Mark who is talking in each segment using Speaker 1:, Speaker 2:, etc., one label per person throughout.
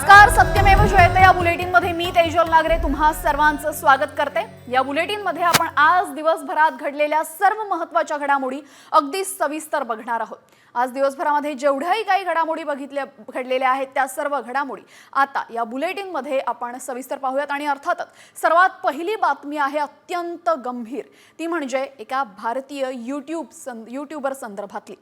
Speaker 1: नमस्कार, सत्यमेव जयते या बुलेटिनमध्ये मी तेजल नागरे तुम्हा सर्वांचं स्वागत करते। या बुलेटिनमध्ये आपण आज दिवसभरात घडलेल्या सर्व महत्त्वाच्या घडामोडी अगदी सविस्तर बघणार आहोत। आज दिवसभरामध्ये जेवढ्याही काही घडामोडी घडलेल्या आहेत त्या सर्व घडामोडी आता या बुलेटिनमध्ये आपण सविस्तर पाहूयात आणि अर्थातच सर्वात पहिली बातमी आहे अत्यंत गंभीर, ती म्हणजे एका भारतीय यूट्यूबर संदर्भातली।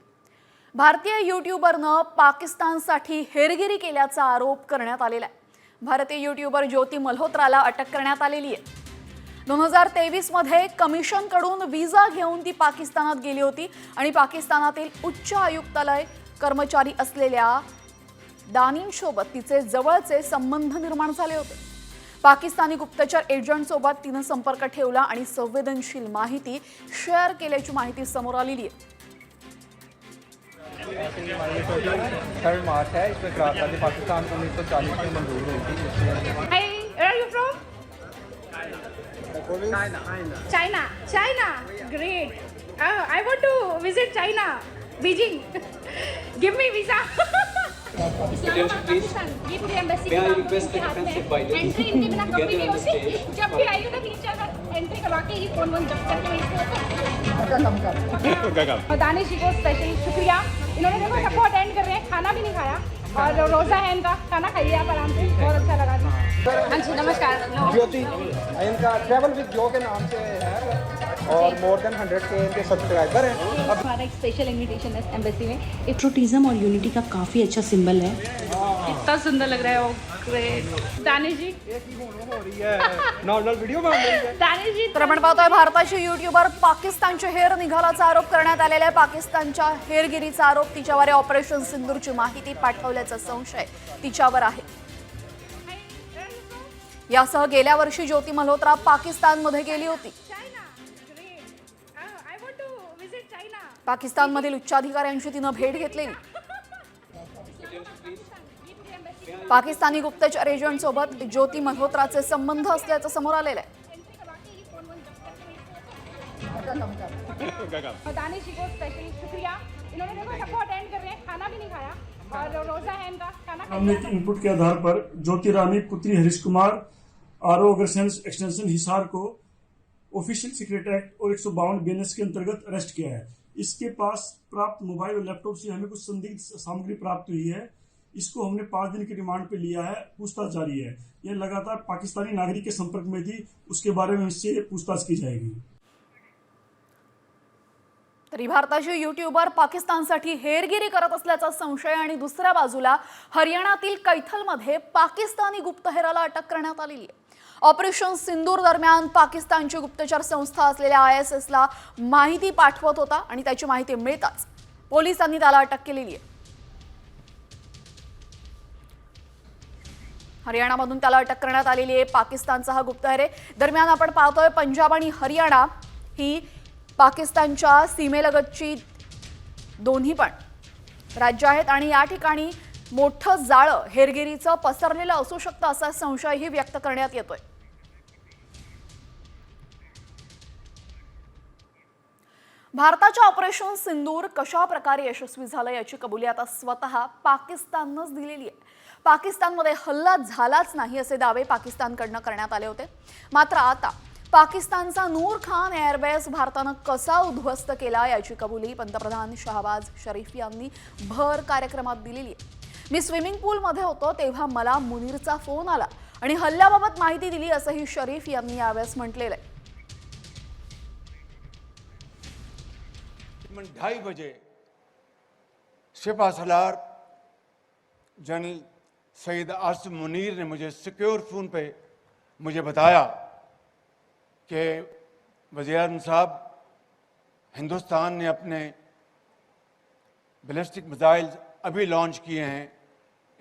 Speaker 1: भारतीय यूट्यूबरनं पाकिस्तानसाठी हेरगिरी केल्याचा आरोप करण्यात आलेला आहे। भारतीय यूट्यूबर ज्योती मल्होत्राला अटक करण्यात आलेली आहे। 2023 मध्ये कमिशनकडून व्हिसा घेऊन ती पाकिस्तानात गेली होती आणि पाकिस्तानातील उच्च आयुक्तालय कर्मचारी असलेल्या दानींसोबत तिचे जवळचे संबंध निर्माण झाले होते। पाकिस्तानी गुप्तचर एजंटसोबत तिने संपर्क ठेवला आणि संवेदनशील माहिती शेअर केल्याची माहिती समोर आलेली आहे।
Speaker 2: थर्ड मार्च है, इसमें क्रांति पाकिस्तान को 1940 में मंजूर हुई थी।
Speaker 3: Hey, where are you from? China. China. Great. I want to visit China. Beijing. Give me visa. Pakistan. ये पूरी embassy के हाथ में है। Entry इनके बिना कभी नहीं होती। जब भी आई हूँ ना 3-4 बार एंट्री करवा के ही फोन जब करके इसको दानिश जी को स्पेशल शुक्रिया। इन्होंने देखो सबको अटेंड कर रहे हैं, खाना भी नहीं खाया और रोजा है इनका, खाना खाइए आप आराम से, बहुत अच्छा लगा जी। हाँ जी नमस्कार।
Speaker 2: ज्योति इनका ट्रैवल विद जो के नाम से है और मोर देन 100K इनके सब्सक्राइबर हैं। अब
Speaker 3: हमारा एक स्पेशल इनविटेशन है एम्बेसी में।
Speaker 4: पेट्रोटिज्म और यूनिटी का काफी अच्छा सिंबल है।
Speaker 3: कितना सुंदर लग रहा है वो। ग्रेट। दानिश जी
Speaker 2: हो रही है नॉर्मल वीडियो बन रही है।
Speaker 3: दानिश जी
Speaker 1: तर आपण पाहतोय भारताची यूट्यूबर पाकिस्तानचे हेर निघाल्याचा आरोप करण्यात आलेला आहे। पाकिस्तानच्या हेरगिरीचा आरोप तिच्यावर आहे। ऑपरेशन सिंदूरची माहिती पाठवल्याचा संशय तिच्यावर आहे। यासह गेल्या वर्षी ज्योती मल्होत्रा पाकिस्तानमध्ये गेली होती। पाकिस्तानमधील उच्चाधिकाऱ्यांची तिने भेट घेतलेली। पाकिस्तानी गुप्तचर एजंट सोबत ज्योती मल्होत्राचे संबंध असल्याचं समोर आलेलं आहे।
Speaker 3: दानिश जी को स्पेशल शुक्रिया। इन्होंने देखो सबको अटेंड कर रहे हैं, खाना भी नहीं खाया और रोजा है इनका, खाना
Speaker 5: हमने इनपुट के आधार पर ज्योति रानी पुत्री हरीश कुमार आरओ एक्सटेंशन हिसार को ऑफिशियल सीक्रेट एक्ट और 152 बीएनएस के अंतर्गत अरेस्ट किया है। इसके पास प्राप्त मोबाइल और लैपटॉप से हमें कुछ संदिग्ध सामग्री प्राप्त हुई है। इसको हमने 5 दिन की रिमांड पे लिया है, पूछताछ जारी है। यह लगातार पाकिस्तानी नागरिक के संपर्क में थी, उसके बारे में इससे पूछताछ की जाएगी।
Speaker 1: तरी भारताचे यूट्यूबर पाकिस्तानसाठी हेरगिरी करत असल्याचा संशय आणि दुसऱ्या बाजूला हरियाणातील कैथलमध्ये पाकिस्तानी गुप्तहेराला अटक करण्यात आलेली आहे। ऑपरेशन सिंदूर दरम्यान पाकिस्तानची गुप्तचर संस्था असलेल्या ISSला माहिती पाठवत होता आणि त्याची माहिती मिळताच पोलिसांनी त्याला अटक केलेली आहे। हरियाणामधून त्याला अटक करण्यात आलेली आहे। पाकिस्तानचा हा गुप्तहेर आहे। दरम्यान आपण पाहतोय पंजाब आणि हरियाणा ही पाकिस्तानच्या सीमेलगतची दोन्ही पण राज्य आहेत आणि या ठिकाणी मोठं जाळं हेरगिरीचं पसरलेलं असू शकतं असा संशयही व्यक्त करण्यात येतोय। भारताच्या ऑपरेशन सिंदूर कशा प्रकारे यशस्वी झालं याची कबुली आता स्वतः पाकिस्ताननंच दिलेली आहे। पाकिस्तानमध्ये हल्ला झालाच नाही असे दावे पाकिस्तानकडून करण्यात आले होते। मात्र आता पाकिस्तानचा नूर खान एअरबेस भारतानं कसा उद्ध्वस्त केला याची कबुली पंतप्रधान शहबाज शरीफ यांनी भर कार्यक्रमात दिलेली आहे। मी स्विमिंग पूलमध्ये होतो तेव्हा मला मुनीरचा फोन आला आणि हल्ल्याबाबत माहिती दिली असंही शरीफ यांनी यावेळेस म्हटलेलं आहे।
Speaker 6: 2:30 बजे सिपा सलार जनरल सईद आसिम मुनीर ने मुझे सिक्योर फोन पे मुझे बताया कि वज़ीर-ए-आज़म साहब हिंदुस्तान ने अपने बैलिस्टिक मिसाइल अभी लॉन्च किए हैं।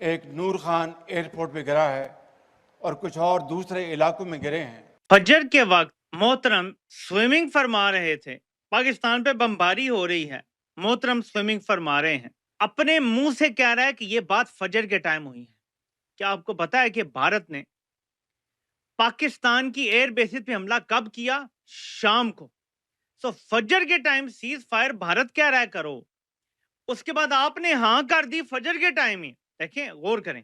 Speaker 6: एक नूर खान एयरपोर्ट पे गिरा है और कुछ और दूसरे इलाकों में गिरे हैं।
Speaker 7: फजर के वक्त मोहतरम स्विमिंग फरमा रहे थे। पाकिस्तान पे बमबारी हो रही है, मोहतरम स्विमिंग फरमा रहे हैं। अपने मुंह से कह रहा है कि ये बात फजर के टाइम हुई है। क्या आपको पता है कि भारत ने पाकिस्तान की एयर बेसिस पे हमला कब किया? शाम को। सो फजर के टाइम सीज फायर भारत कह रहा है करो, उसके बाद आपने हाँ कर दी फजर के टाइम ही। देखें, गौर करें,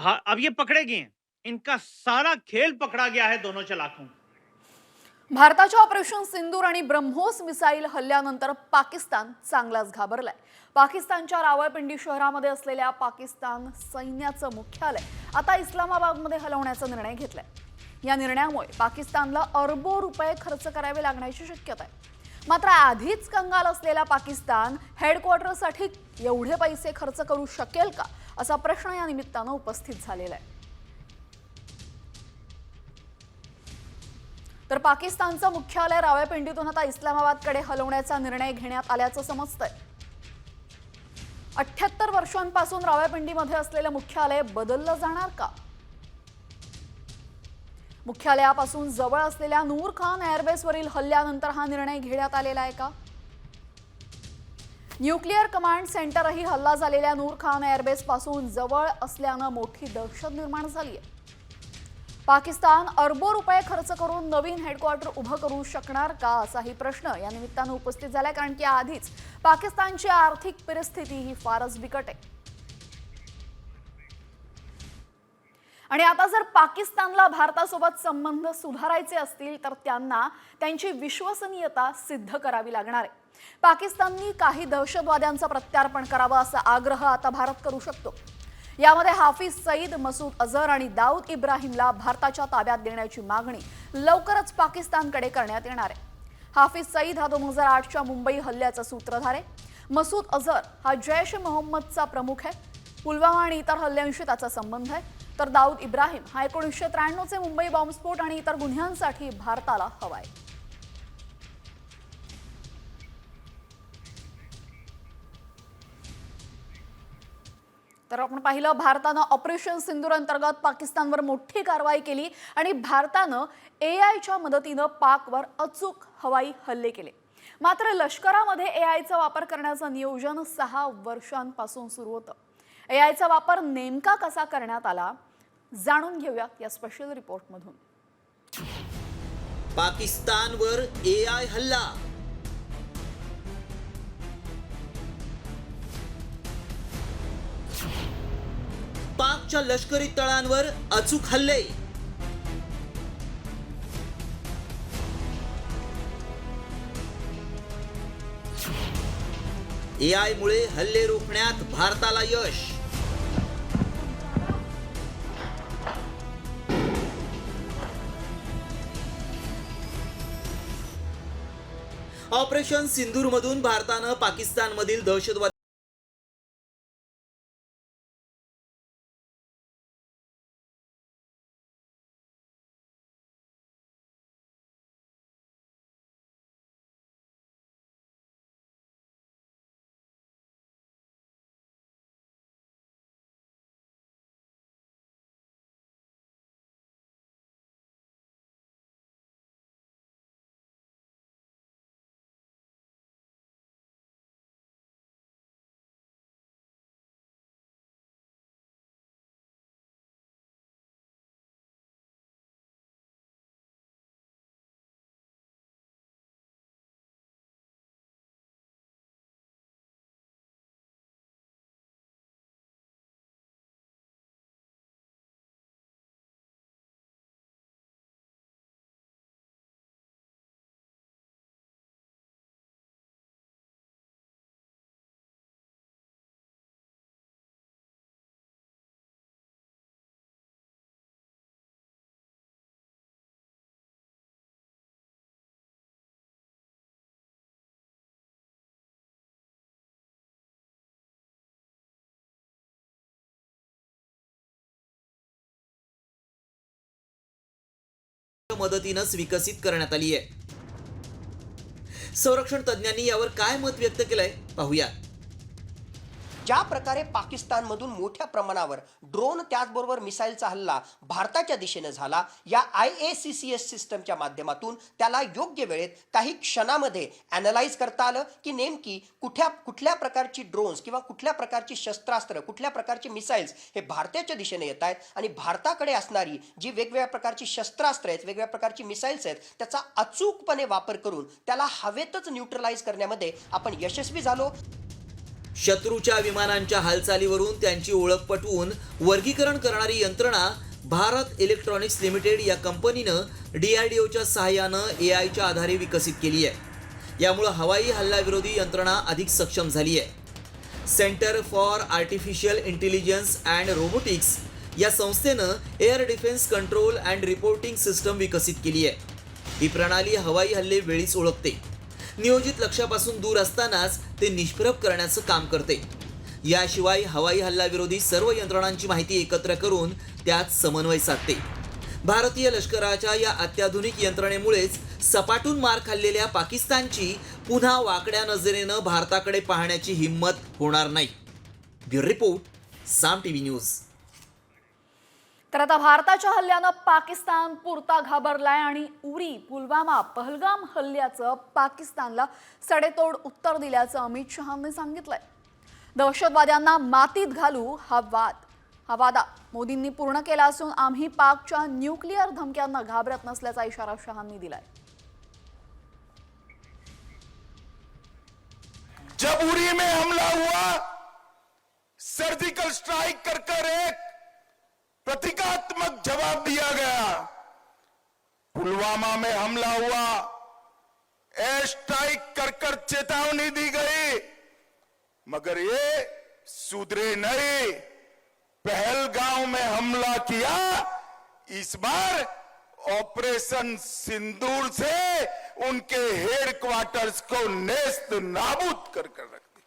Speaker 7: अब ये पकड़े गए हैं, इनका सारा खेल पकड़ा गया है दोनों चालाकों।
Speaker 1: भारताच्या ऑपरेशन सिंदूर आणि ब्रह्मोस मिसाईल हल्ल्यानंतर पाकिस्तान चांगलाच घाबरलाय. पाकिस्तानच्या रावळपिंडी शहरामध्ये असलेल्या पाकिस्तान सैन्याचं मुख्यालय आता इस्लामाबादमध्ये हलवण्याचा निर्णय घेतलाय. या निर्णयामुळे पाकिस्तानला अरबो रुपये खर्च करावे लागण्याची शक्यता आहे. मात्र आधीच कंगाल असलेला पाकिस्तान हेडक्वार्टरसाठी एवढे पैसे खर्च करू शकेल का असा प्रश्न या निमित्तानं उपस्थित झालेला आहे. तर पाकिस्तानचं मुख्यालय रावळपिंडीतून आता इस्लामाबादकडे हलवण्याचा निर्णय घेण्यात आल्याचं समजतंय. 78 वर्षांपासून रावळपिंडीमध्ये असलेलं मुख्यालय बदललं जाणार का? मुख्यालयापासून जवळ असलेल्या नूर खान एअरबेसवरील हल्ल्यानंतर हा निर्णय घेण्यात आलेला आहे का? न्यूक्लिअर कमांड सेंटरही हल्ला झालेल्या नूर खान एअरबेस पासून जवळ असल्यानं मोठी दहशत निर्माण झाली आहे. पाकिस्तान अरबो रुपये खर्च करून नवीन हेडक्वार्टर उभं करू शकणार का असाही प्रश्न या निमित्तानं उपस्थित झालाय. कारण की आधीच पाकिस्तानची आर्थिक परिस्थिती ही फारच बिकट आहे. आणि आता जर पाकिस्तानला भारतासोबत संबंध सुधारायचे असतील तर त्यांना त्यांची विश्वसनीयता सिद्ध करावी लागणार आहे. पाकिस्ताननी काही दहशतवाद्यांचं प्रत्यार्पण करावं असा आग्रह आता भारत करू शकतो. यामध्ये हाफिज सईद, मसूद अझर आणि दाऊद इब्राहिमला भारताच्या ताब्यात देण्याची मागणी लवकरच पाकिस्तानकडे करण्यात येणार आहे. हाफिज सईद हा 2008च्या मुंबई हल्ल्याचा सूत्रधार आहे. मसूद अझर हा जैश ए मोहम्मदचा प्रमुख आहे. पुलवामा आणि इतर हल्ल्यांशी त्याचा संबंध आहे. तर दाऊद इब्राहिम हा 1993चे मुंबई बॉम्बस्फोट आणि इतर गुन्ह्यांसाठी भारताला हवाय. तर आपण पाहिलं भारतानं ऑपरेशन सिंदूर अंतर्गत पाकिस्तानवर मोठी कारवाई केली आणि भारतानं एआयच्या मदतीनं पाकवर अचूक हवाई हल्ले केले. मात्र लष्करामध्ये एआयचा वापर करण्याचं नियोजन 6 वर्षांपासून सुरू होतं. एआयचा वापर नेमका कसा करण्यात आला जाणून घेऊया या स्पेशल रिपोर्टमधून.
Speaker 8: पाकिस्तानवर एआय हल्ला. पाकच्या लष्करी तळांवर अचूक हल्ले. एआय मुळे हल्ले रोखण्यात भारताला यश. ऑपरेशन सिंदूर मधून भारतानं पाकिस्तानमधील दहशतवादी मदतीनंच विकसित करण्यात आली आहे. संरक्षण तज्ञांनी यावर काय मत व्यक्त केलंय पाहूया.
Speaker 9: ज्या प्रकारे पाकिस्तानमधून मोठ्या प्रमाणावर ड्रोन त्याचबरोबर मिसाईलचा हल्ला भारताच्या दिशेनं झाला, या IACCS सिस्टमच्या माध्यमातून त्याला योग्य वेळेत काही क्षणामध्ये ॲनलाइज करता आलं की नेमकी कुठल्या प्रकारची ड्रोन्स किंवा कुठल्या प्रकारची शस्त्रास्त्र, कुठल्या प्रकारचे मिसाईल्स हे भारताच्या दिशेने येत आहेत आणि भारताकडे असणारी जी वेगवेगळ्या प्रकारची शस्त्रास्त्र आहेत, वेगवेगळ्या प्रकारची मिसाईल्स आहेत, त्याचा अचूकपणे वापर करून त्याला हवेतच न्यूट्रलाइज करण्यामध्ये आपण यशस्वी झालो.
Speaker 8: शत्रूच्या विमानांच्या हालचालीवरून त्यांची ओळख पटवून वर्गीकरण करणारी यंत्रणा भारत इलेक्ट्रॉनिक्स लिमिटेड या कंपनीनं DRDOच्या सहाय्यानं AIच्या आधारे विकसित केली आहे. यामुळे हवाई हल्ल्याविरोधी यंत्रणा अधिक सक्षम झाली आहे. Centre for artificial intelligence and robotics या संस्थेनं air defence control and reporting system विकसित केली आहे. ही प्रणाली हवाई हल्ले वेळीच ओळखते. नियोजित लक्ष्यापासून दूर असतानाच ते निष्प्रभ करण्याचं काम करते. याशिवाय हवाई हल्ल्याविरोधी सर्व यंत्रणांची माहिती एकत्र करून त्यात समन्वय साधते. भारतीय लष्कराच्या या अत्याधुनिक यंत्रणेमुळेच सपाटून मार खाल्लेल्या पाकिस्तानची पुन्हा वाकड्या नजरेनं भारताकडे पाहण्याची हिंमत होणार नाही. ब्युरो रिपोर्ट, साम टीव्ही न्यूज.
Speaker 1: तर आता भारताच्या हल्ल्यानं पाकिस्तान पुरता घाबरलाय आणि उरी, पुलवामा, पहलगाम हल्ल्याचं पाकिस्तानला सडेतोड उत्तर दिल्याचं अमित शहांनी सांगितलंय. दहशतवाद्यांना मातीत घालू हा वादा मोदींनी पूर्ण केला असून आम्ही पाकच्या न्यूक्लिअर धमक्यांना घाबरत नसल्याचा इशारा शहांनी दिलाय.
Speaker 10: जब उरी में हमला हुआ, सर्जिकल स्ट्राइक कर एक प्रतीकात्मक जवाब दिया गया. पुलवामा में हमला हुआ, एयर स्ट्राइक कर चेतावनी दी गई, मगर ये सुधरे नहीं. पहलगाम में हमला किया, इस बार ऑपरेशन सिंदूर से उनके हेडक्वार्टर्स को नेस्त नाबूद कर रख दी.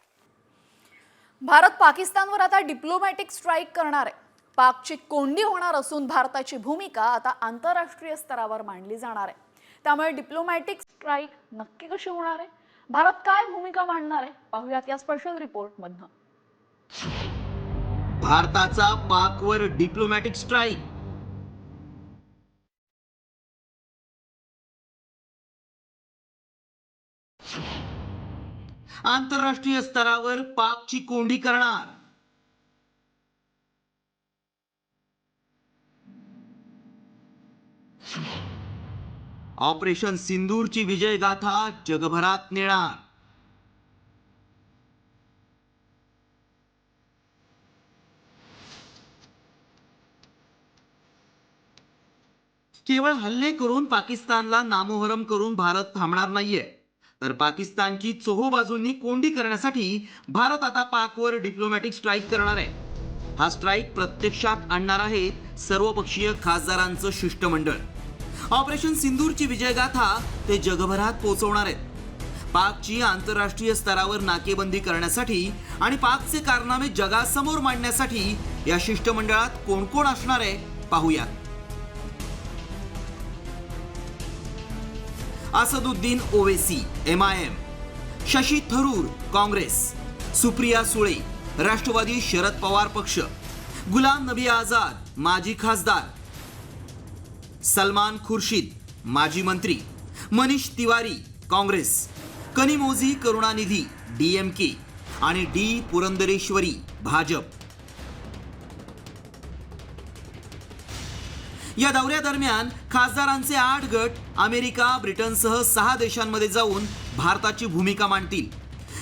Speaker 1: भारत पाकिस्तानवर आता डिप्लोमॅटिक स्ट्राईक करणार आहे. पाकची कोंडी होणार असून भारताची भूमिका आता आंतरराष्ट्रीय स्तरावर मांडली जाणार आहे. त्यामुळे डिप्लोमॅटिक स्ट्राईक नक्की कशी होणार आहे, भारत काय भूमिका मांडणार आहे, पाहूयात या स्पेशल रिपोर्ट मधनं.
Speaker 8: भारताचा पाकवर डिप्लोमॅटिक स्ट्राईक. आंतरराष्ट्रीय स्तरावर पाकची कोंडी करणार. ऑपरेशन सिंदूरची विजय गाथा जगभरात नेणार. केवळ हल्ले करून पाकिस्तानला नामोहरम करून भारत थांबणार नाहीये, तर पाकिस्तानची चोहोबाजूंनी कोंडी करण्यासाठी भारत आता पाकवर डिप्लोमॅटिक स्ट्राईक करणार आहे. हा स्ट्राईक प्रत्यक्षात आणणार आहे सर्वपक्षीय खासदारांचं शिष्टमंडळ. ऑपरेशन सिंदूरची विजयगाथा ते जगभरात पोहोचवणार आहेत. पाकची आंतरराष्ट्रीय स्तरावर नाकेबंदी करण्यासाठी आणि पाकचे कारनामे जगासमोर मांडण्यासाठी या शिष्टमंडळात कोण कोण असणार आहे पाहूया. असदुद्दीन ओवेसी MIM, शशी थरूर काँग्रेस, सुप्रिया सुळे राष्ट्रवादी शरद पवार पक्ष, गुलाम नबी आझाद माजी खासदार, सलमान खुर्शीद माजी मंत्री, मनीष तिवारी काँग्रेस, कनिमोझी करुणानिधी DMK आणि D पुरंदरेश्वरी भाजप. या दौऱ्यादरम्यान खासदारांचे 8 गट अमेरिका, ब्रिटनसह 6 देशांमध्ये जाऊन भारताची भूमिका मांडतील.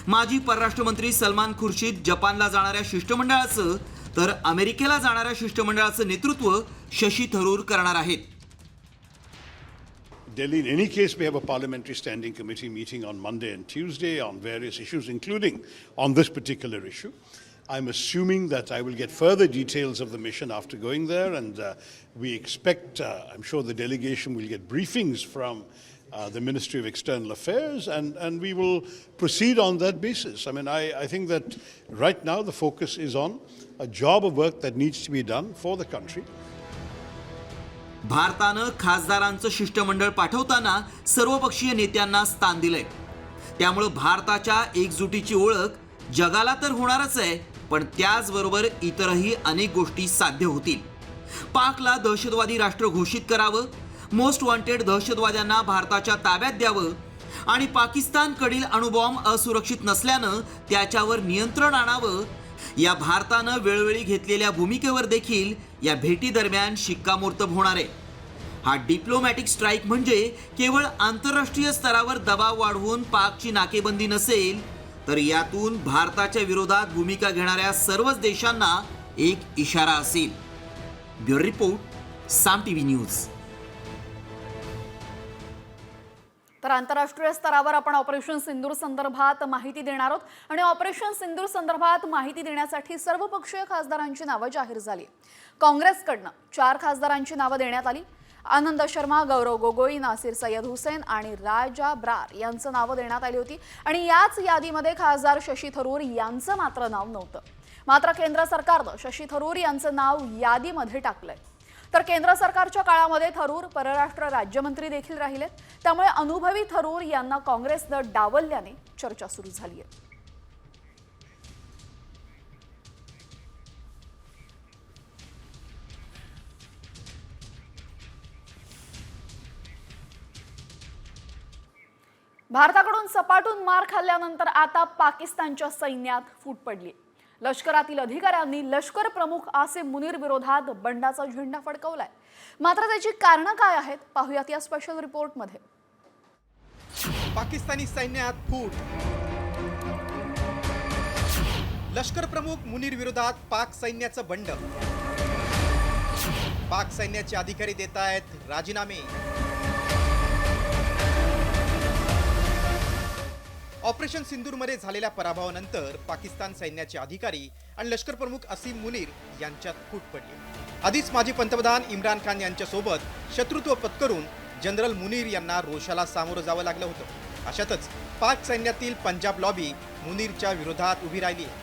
Speaker 8: माजी परराष्ट्र मंत्री सलमान खुर्शीद जपानला जाणाऱ्या शिष्टमंडळाचं तर अमेरिकेला जाणाऱ्या शिष्टमंडळाचं नेतृत्व शशी थरूर करणार आहेत.
Speaker 10: Delhi, in any case, we have a parliamentary standing committee meeting on Monday and Tuesday on various issues, including on this particular issue. I'm assuming that I will get further details of the mission after going there, and we expect, I'm sure the delegation will get briefings from the Ministry of External Affairs, and we will proceed on that basis. I mean, I think that right now the focus is on a job of work that needs to be done for the country.
Speaker 8: भारतानं खासदारांचं शिष्टमंडळ पाठवताना सर्वपक्षीय नेत्यांना स्थान दिलंय. त्यामुळे भारताच्या एकजुटीची ओळख जगाला तर होणारच आहे, पण त्याचबरोबर इतरही अनेक गोष्टी साध्य होतील. पाकला दहशतवादी राष्ट्र घोषित करावं, मोस्ट वॉन्टेड दहशतवाद्यांना भारताच्या ताब्यात द्यावं आणि पाकिस्तानकडील अणुबॉम्ब असुरक्षित नसल्यानं त्याच्यावर नियंत्रण आणावं, या भारतानं वेळोवेळी घेतलेल्या भूमिकेवर देखील या भेटी दरम्यान शिक्कामोर्तब होणार आहे. हा डिप्लोमॅटिक स्ट्राईक म्हणजे केवळ आंतरराष्ट्रीय स्तरावर दबाव वाढवून पाकची नाकेबंदी नसेल, तर यातून भारताच्या विरोधात भूमिका घेणाऱ्या सर्वच देशांना एक इशारा असेल. ब्युरो रिपोर्ट, साम टीव्ही न्यूज.
Speaker 1: तर आंतरराष्ट्रीय स्तरावर आपण ऑपरेशन सिंदूर संदर्भात माहिती देणार आहोत आणि ऑपरेशन सिंदूर संदर्भात माहिती देण्यासाठी सर्वपक्षीय खासदारांची नावं जाहीर झाली. काँग्रेसकडनं 4 खासदारांची नावं देण्यात आली. आनंद शर्मा, गौरव गोगोई, नासिर सय्यद हुसेन आणि राजा ब्रार यांचं नावं देण्यात आली होती आणि याच यादीमध्ये खासदार शशी थरूर यांचं मात्र नाव नव्हतं. मात्र केंद्र सरकारनं शशी थरूर यांचं नाव यादीमध्ये टाकलंय. तर केंद्र सरकारच्या काळामध्ये थरूर परराष्ट्र राज्यमंत्री देखील राहिले. त्यामुळे अनुभवी थरूर यांना काँग्रेसनं डावलल्याने चर्चा सुरू झाली आहे. भारताकडून सपाटून मार खाल्ल्यानंतर आता पाकिस्तानच्या सैन्यात फूट पडली. लष्करातील अधिकाऱ्यांनी लष्कर प्रमुख आसिम मुनीर विरोधात बंडाचा झेंडा फडकवलाय. मात्र त्याची कारणं काय आहेत पाहूयात या स्पेशल रिपोर्टमध्ये.
Speaker 2: पाकिस्तानी सैन्यात फूट. लष्कर प्रमुख मुनीर विरोधात पाक सैन्याचं बंड. पाक सैन्याचे अधिकारी देत आहेत राजीनामे. ऑपरेशन सिंदूरमध्ये झालेल्या पराभवानंतर पाकिस्तान सैन्याचे अधिकारी आणि लष्कर प्रमुख असीम मुनीर यांच्यात फूट पडली. आधीच माजी पंतप्रधान इम्रान खान यांच्यासोबत शत्रुत्व पत्करून जनरल मुनीर यांना रोषाला सामोरं जावं लागलं होतं. अशातच पाक सैन्यातील पंजाब लॉबी मुनीरच्या विरोधात उभी राहिली आहे.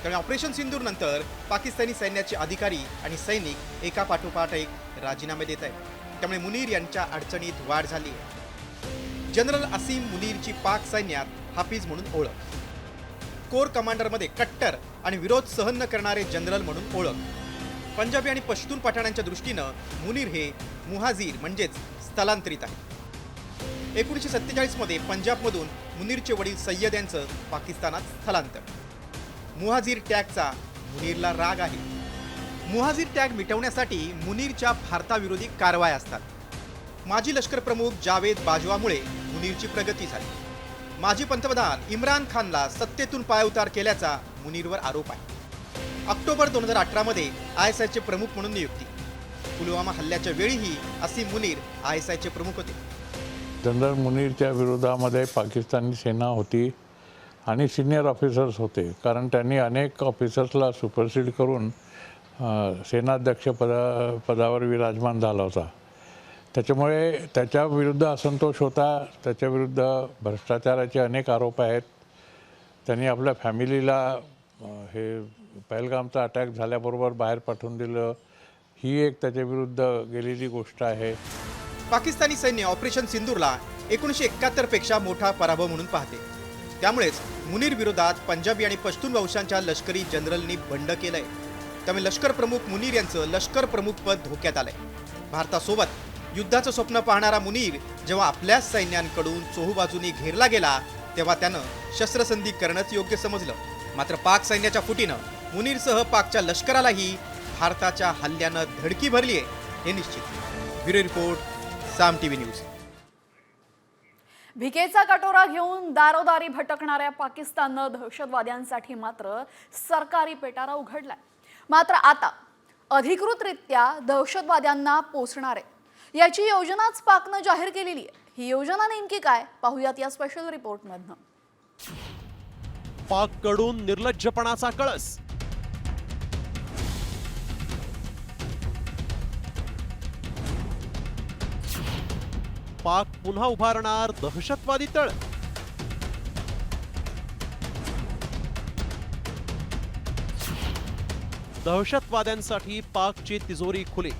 Speaker 2: त्यामुळे ऑपरेशन सिंदूर नंतर पाकिस्तानी सैन्याचे अधिकारी आणि सैनिक एका पाठोपाठ एक राजीनामे देत आहेत. त्यामुळे मुनीर यांच्या अडचणीत वाढ झाली आहे. जनरल असीम मुनीरची पाक सैन्यात हाफिज म्हणून ओळख. कोर कमांडरमध्ये कट्टर आणि विरोध सहन न करणारे जनरल म्हणून ओळख. पंजाबी आणि पश्तून पठाणांच्या दृष्टीनं मुनीर हे मुहाजीर म्हणजेच स्थलांतरित आहेत. 1947 मध्ये पंजाबमधून मुनीरचे वडील सय्यद यांचं पाकिस्तानात स्थलांतर. मुहाजीर टॅगचा मुनीरला राग आहे. मुहाजीर टॅग मिटवण्यासाठी मुनीरच्या भारताविरोधी कारवाया असतात. माजी लष्कर प्रमुख जावेद बाजवामुळे मुनीरची प्रगती झाली. माजी पंतप्रधान इम्रान खानला सत्तेतून पायउतार केल्याचा मुनीरवर आरोप आहे. ऑक्टोबर 2018 मध्ये ISIचे प्रमुख म्हणून नियुक्ती. पुलवामा हल्ल्याच्या वेळीही असीम मुनीर ISIचे प्रमुख होते.
Speaker 11: जनरल मुनीरच्या विरोधामध्ये पाकिस्तानी सेना होती आणि सिनियर ऑफिसर्स होते, कारण त्यांनी अनेक ऑफिसर्सला सुपरसीड करून सेनाध्यक्ष पदावर विराजमान झाला होता. त्याच्यामुळे त्याच्या विरुद्ध असंतोष होता. त्याच्याविरुद्ध भ्रष्टाचाराचे अनेक आरोप आहेत. त्यांनी आपल्या फॅमिलीला हे पहलगामचा अटॅक झाल्याबरोबर बाहेर पाठवून दिलं. ही एक त्याच्याविरुद्ध गेलेली गोष्ट आहे.
Speaker 2: पाकिस्तानी सैन्य ऑपरेशन सिंदूरला 1971 पेक्षा मोठा पराभव म्हणून पाहते. त्यामुळेच मुनीर विरोधात पंजाबी आणि पश्तून वंशांच्या लष्करी जनरलनी बंड केलंय. त्यामुळे लष्कर प्रमुख मुनीर यांचं लष्कर प्रमुख पद धोक्यात आलंय. भारतासोबत युद्धाचं स्वप्न पाहणारा मुनीर जेव्हा आपल्याच सैन्यांकडून चोहूबाजूनी घेरला गेला तेव्हा त्यानं शस्त्रसंधी करणंच योग्य समजलं. मात्र पाक सैन्याच्या फुटीनं मुनीरसह पाकच्या लष्करालाही भारताच्या हल्ल्यानं धडकी भरली आहे हे निश्चित. ब्युरो रिपोर्ट, साम टीव्ही न्यूज.
Speaker 1: भिकेचा कटोरा घेऊन दारोदारी भटकणाऱ्या पाकिस्ताननं दहशतवाद्यांसाठी मात्र सरकारी पेटारा उघडलाय. मात्र आता अधिकृतरित्या दहशतवाद्यांना पोचणार आहे याची योजनाच पाकनं जाहीर केलेली आहे. ही योजना नेमकी काय पाहूयात या स्पेशल रिपोर्टमधनं.
Speaker 12: पाककडून निर्लज्जपणाचा कळस. पाक पुन्हा उभारणार दहशतवादी तळ. दहशतवाद्यांसाठी पाकची तिजोरी खुली.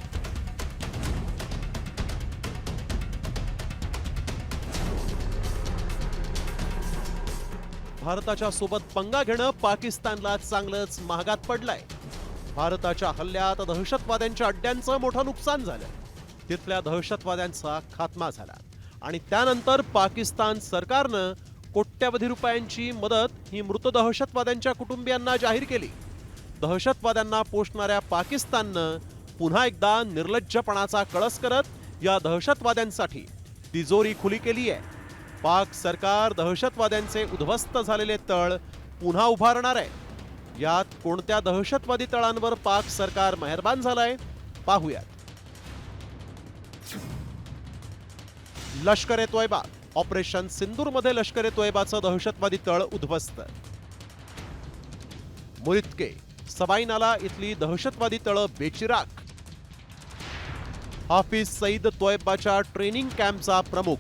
Speaker 12: भारताच्या सोबत पंगा घेणं पाकिस्तानला चांगलंच महागात पडलंय. भारताच्या हल्ल्यात दहशतवाद्यांच्या अड्ड्यांचं मोठं नुकसान झालं. तिथल्या दहशतवाद्यांचा खात्मा झाला आणि त्यानंतर पाकिस्तान सरकारनं कोट्यवधी रुपयांची मदत ही मृत दहशतवाद्यांच्या कुटुंबियांना जाहीर केली. दहशतवाद्यांना पोषणाऱ्या पाकिस्ताननं पुन्हा एकदा निर्लज्जपणाचा कळस करत या दहशतवाद्यांसाठी तिजोरी खुली केली आहे. पाक सरकार दहशतवाद्यांचे उद्ध्वस्त झालेले तळ पुन्हा उभारणार आहे. यात कोणत्या दहशतवादी तळांवर पाक सरकार मेहरबान झालंय पाहूयात. लष्कर ए तोयबा. ऑपरेशन सिंदूरमध्ये लष्कर ए तोयबाचं दहशतवादी तळ उद्ध्वस्त. मुरित्के सबाईनाला इथली दहशतवादी तळं बेचिराख. हाफिज सईद तोयबाच्या ट्रेनिंग कॅम्पचा प्रमुख.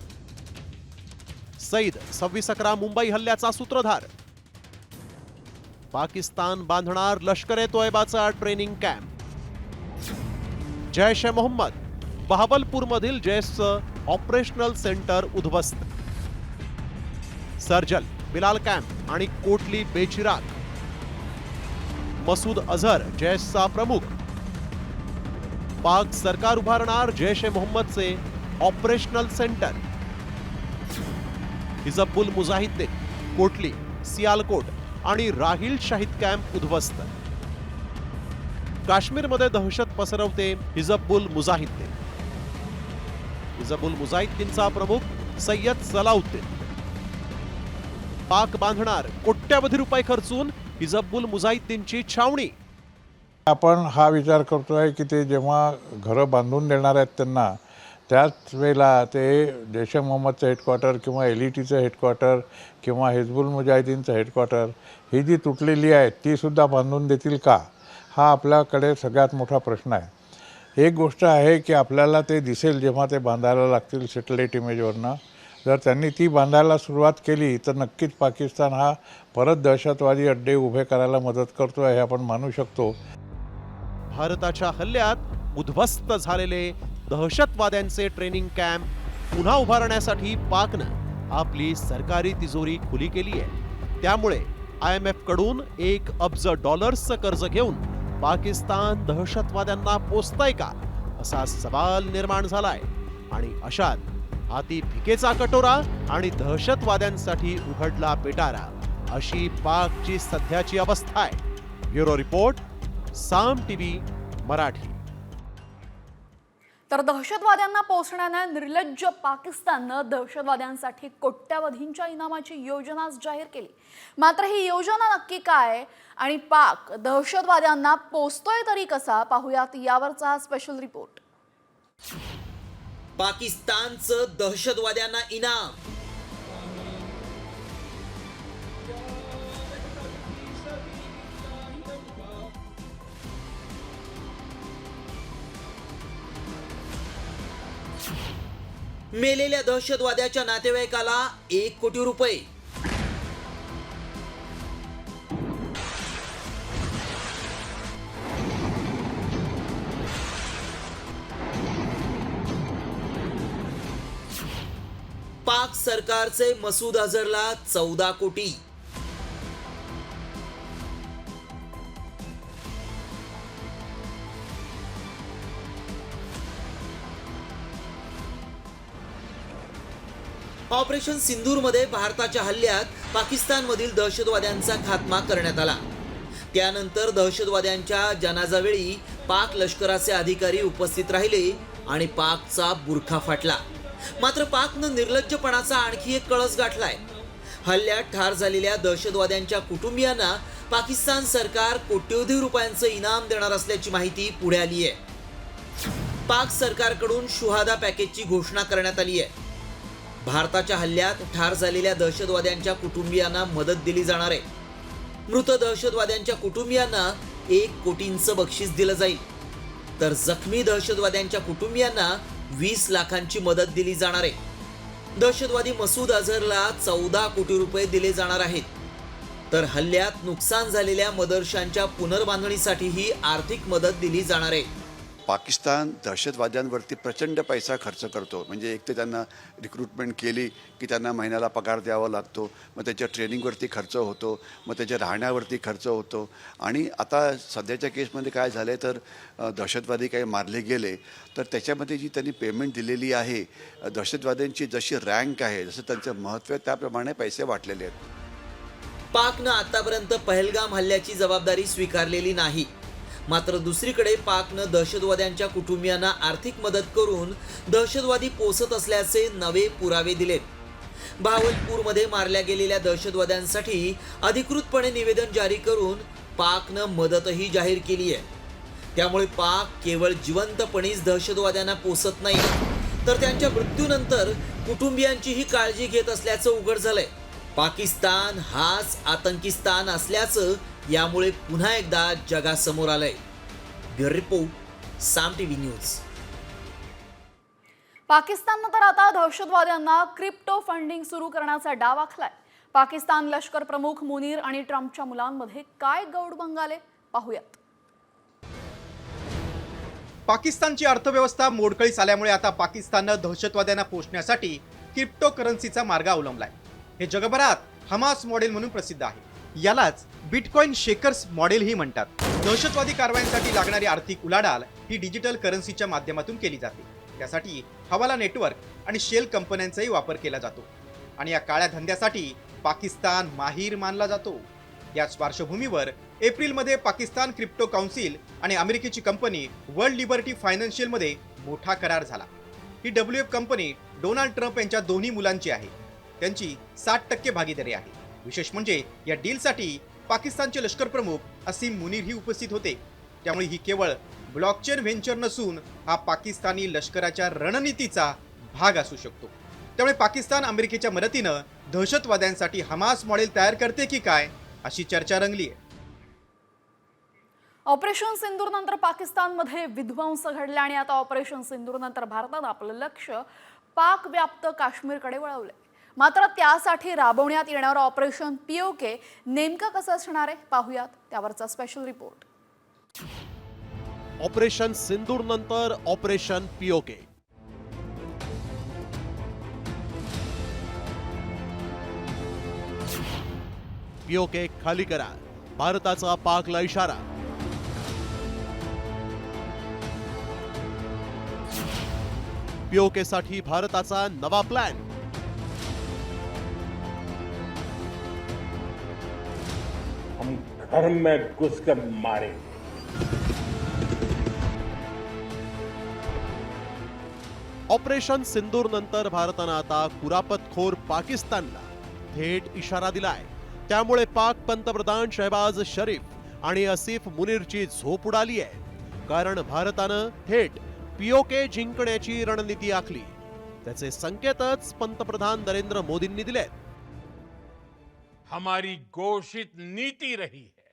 Speaker 12: सईद 26/11 मुंबई हल्ल्याचा सूत्रधार. पाकिस्तान बांधणार लष्कर ए तोयबाचा ट्रेनिंग कॅम्प. जैश ए मोहम्मद. बहावलपूरमधील जैशचं ऑपरेशनल सेंटर उद्ध्वस्त. सर्जल, बिलाल कॅम्प आणि कोटली बेचिराख. मसूद अझहर जैशचा प्रमुख. पाक सरकार उभारणार जैश ए मोहम्मदचे ऑपरेशनल सेंटर. हिजबुल मुजाहिद्दीन, कोटली, सियालकोट आणि राहिल शाहिद कॅम्प उद्ध्वस्त. काश्मीरमध्ये दहशत पसरवते हिजबुल मुजाहिद्दीन. हिजबुल मुजाहिद्दीनचा प्रमुख सय्यद सलाउद्दीन. पाक बांधणार कोट्यावधी रुपये खर्चून हिजबुल मुजाहिद्दीनची छावणी.
Speaker 11: आपण हा विचार करतोय की ते जेव्हा घरं बांधून देणार आहेत त्यांना, त्याच वेळेला ते जैश ए मोहम्मदचं हेडक्वार्टर किंवा LETचं हेडक्वार्टर किंवा हिजबुल मुजाहिदीनचं हेडक्वार्टर ही जी तुटलेली आहेत तीसुद्धा बांधून देतील का, हा आपल्याकडे सगळ्यात मोठा प्रश्न आहे. एक गोष्ट आहे की आपल्याला ते दिसेल जेव्हा ते बांधायला लागतील सॅटेलाईट इमेजवरनं. जर त्यांनी ती बांधायला सुरुवात केली तर नक्कीच पाकिस्तान हा परत दहशतवादी अड्डे उभे करायला मदत करतो आहे हे आपण मानू शकतो.
Speaker 12: भारताच्या हल्ल्यात उद्ध्वस्त झालेले दहशतवाद्यांचे ट्रेनिंग कॅम्प पुन्हा उभारण्यासाठी पाकनं आपली सरकारी तिजोरी खुली केली आहे. त्यामुळे IMF कडून $1 अब्ज कर्ज घेऊन पाकिस्तान दहशतवाद्यांना पोचतंय का असा सवाल निर्माण झालाय. आणि अशात हाती भिकेचा कटोरा आणि दहशतवाद्यांसाठी उघडला पिटारा अशी पाकची सध्याची अवस्था आहे. ब्युरो रिपोर्ट, साम TV मराठी.
Speaker 1: तर दहशतवाद्यांना पोचण्याने निर्लज्ज पाकिस्ताननं दहशतवाद्यांसाठी कोट्यावधींच्या इनामाची योजना जाहीर केली. मात्र ही योजना नक्की काय आणि पाक दहशतवाद्यांना पोचतोय तरी कसा, पाहूयात यावरचा हा स्पेशल रिपोर्ट.
Speaker 8: पाकिस्तानचं दहशतवाद्यांना इनाम. मेलेल्या दहशतवाद्याच्या नातेवाईकाला $1 कोटी. पाक सरकारचे मसूद अझहरला 14 कोटी. ऑपरेशन सिंदूरमध्ये भारताच्या हल्ल्यात पाकिस्तानमधील दहशतवाद्यांचा खात्मा करण्यात आला. त्यानंतर दहशतवाद्यांच्या जनाजावेळी पाक लष्कराचे अधिकारी उपस्थित राहिले आणि पाकचा बुरखा फाटला. मात्र पाकनं निर्लज्जपणाचा आणखी एक कळस गाठलाय. हल्ल्यात ठार झालेल्या दहशतवाद्यांच्या कुटुंबियांना पाकिस्तान सरकार कोट्यवधी रुपयांचं इनाम देणार असल्याची माहिती पुढे आली आहे. पाक सरकारकडून शुहादा पॅकेजची घोषणा करण्यात आली आहे. भारताच्या हल्ल्यात ठार झालेल्या दहशतवाद्यांच्या कुटुंबियांना मदत दिली जाणार आहे. मृत दहशतवाद्यांच्या कुटुंबियांना 1 कोटींचं बक्षीस दिलं जाईल. तर जखमी दहशतवाद्यांच्या कुटुंबियांना 20 लाखांची मदत दिली जाणार आहे. दहशतवादी मसूद अझहरला 14 कोटी रुपये दिले जाणार आहेत. तर हल्ल्यात नुकसान झालेल्या मदरशांच्या पुनर्बांधणीसाठीही आर्थिक मदत दिली जाणार आहे.
Speaker 13: पाकिस्तान दहशतवाद्यांवरती प्रचंड पैसा खर्च करतो. म्हणजे एक तर त्यांना रिक्रुटमेंट केली की त्यांना महिन्याला पगार द्यावा लागतो, मग त्याच्या ट्रेनिंगवरती खर्च होतो, मग त्याच्या राहण्यावरती खर्च होतो. आणि आता सध्याच्या केसमध्ये काय झालं आहे तर दहशतवादी काही मारले गेले तर त्याच्यामध्ये जी त्यांनी पेमेंट दिलेली आहे, दहशतवाद्यांची जशी रँक आहे, जसं त्यांचं महत्त्व आहे त्याप्रमाणे पैसे वाटलेले आहेत.
Speaker 8: पाकनं आतापर्यंत पहलगाम हल्ल्याची जबाबदारी स्वीकारलेली नाही. मात्र दुसरीकडे पाकनं दहशतवाद्यांच्या कुटुंबियांना आर्थिक मदत करून दहशतवादी पोसत असल्याचे नवे पुरावे दिलेत. भावलपूरमध्ये मारल्या गेलेल्या दहशतवाद्यांसाठी अधिकृतपणे निवेदन जारी करून पाकनं मदतही जाहीर केली आहे. त्यामुळे पाक केवळ जिवंतपणीच दहशतवाद्यांना पोसत नाही, तर त्यांच्या मृत्यूनंतर कुटुंबियांचीही काळजी घेत असल्याचं उघड झालंय. पाकिस्तान हाच आतंकीस्तान असल्याचं यामुळे पुन्हा एकदा जगासमोर आलंय. ब्युरो रिपोर्ट, साम टीव्ही न्यूज.
Speaker 1: पाकिस्ताननं तर आता दहशतवाद्यांना क्रिप्टो फंडिंग सुरू करण्याचा डाव आखलाय. पाकिस्तान लष्कर प्रमुख मुनीर आणि ट्रम्पच्या मुलांमध्ये काय गौडबंग आले पाहूयात.
Speaker 2: पाकिस्तानची अर्थव्यवस्था मोडकळीस आल्यामुळे आता पाकिस्ताननं दहशतवाद्यांना पोषण्यासाठी क्रिप्टो करन्सीचा मार्ग अवलंबलाय. हे जगभरात हमास मॉडेल म्हणून प्रसिद्ध आहे. यालाच बिटकॉइन शेकर्स मॉडेलही म्हणतात. दहशतवादी कारवायांसाठी लागणारी आर्थिक उलाढाल ही डिजिटल करन्सीच्या माध्यमातून केली जाते. त्यासाठी हवाला नेटवर्क आणि शेल कंपन्यांचाही वापर केला जातो आणि या काळ्या धंद्यासाठी पाकिस्तान माहीर मानला जातो. याच पार्श्वभूमीवर एप्रिलमध्ये पाकिस्तान क्रिप्टो काउन्सिल आणि अमेरिकेची कंपनी वर्ल्ड लिबर्टी फायनान्शियलमध्ये मोठा करार झाला. ही WF कंपनी डोनाल्ड ट्रम्प यांच्या दोन्ही मुलांची आहे. त्यांची 60% भागीदारी आहे. विशेष म्हणजे या डीलसाठी पाकिस्तानचे लष्कर प्रमुख असीम मुनीर ही उपस्थित होते. त्यामुळे ही केवळ ब्लॉकचेन व्हेंचर नसून हा पाकिस्तानी लष्कराच्या रणनीतीचा भाग असू शकतो. त्यामुळे पाकिस्तान अमेरिकेच्या मदतीनं दहशतवाद्यांसाठी हमास मॉडेल तयार करते की काय अशी चर्चा रंगली आहे.
Speaker 1: ऑपरेशन सिंदूर नंतर पाकिस्तानमध्ये विध्वंस घडले आणि आता ऑपरेशन सिंदूर नंतर भारतानं आपलं लक्ष पाक व्याप्त काश्मीरकडे वळवलंय. मात्र त्यासाठी राबवण्यात येणारं ऑपरेशन POK नेमकं कसं असणार आहे पाहूयात, त्यावरचा स्पेशल रिपोर्ट.
Speaker 12: ऑपरेशन सिंदूर नंतर ऑपरेशन POK. POK खाली करा, भारताचा पाकला इशारा. POK साठी भारताचा नवा प्लॅन.
Speaker 14: हम घर में घुसकर मारे.
Speaker 12: ऑपरेशन सिंदूर नंतर भारतानं आता कुरापतखोर पाकिस्तानला थेट इशारा दिलाय. त्यामुळे पाक पंतप्रधान शहबाज शरीफ आणि आसिफ मुनीरची झोप उडाली आहे. कारण भारतानं थेट POK जिंकण्याची रणनीती आखली. त्याचे संकेतच पंतप्रधान नरेंद्र मोदींनी दिलेत.
Speaker 14: हमारी घोषित नीति रही है,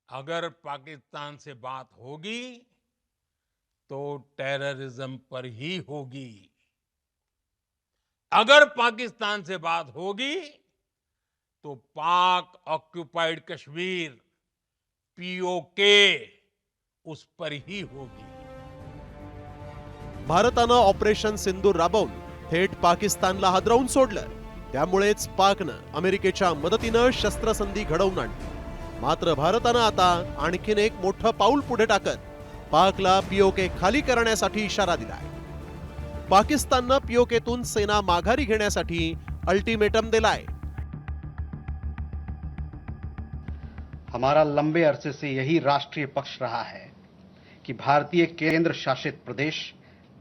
Speaker 14: अगर पाकिस्तान से बात होगी तो टेररिज्म पर ही होगी. अगर पाकिस्तान से बात होगी तो पाक ऑक्युपाइड कश्मीर POK उस पर ही होगी.
Speaker 12: भारतानं ऑपरेशन सिंदूर राबवून थेट पाकिस्तानला हादरवून सोडलं. त्यामुळेच पाकनं अमेरिकेच्या मदतीनं शस्त्रसंधी घडवून आणली. मात्र भारतानं आता आणखीन एक मोठं पाऊल पुढे टाकत पाकला POK खाली करण्यासाठी इशारा दिलाय. पाकिस्ताननं POKतून सेना माघारी घेण्यासाठी अल्टिमेटम दिलाय.
Speaker 15: हमारा लंबे अरसे से यही राष्ट्रीय पक्ष रहा है कि भारतीय केंद्र शासित प्रदेश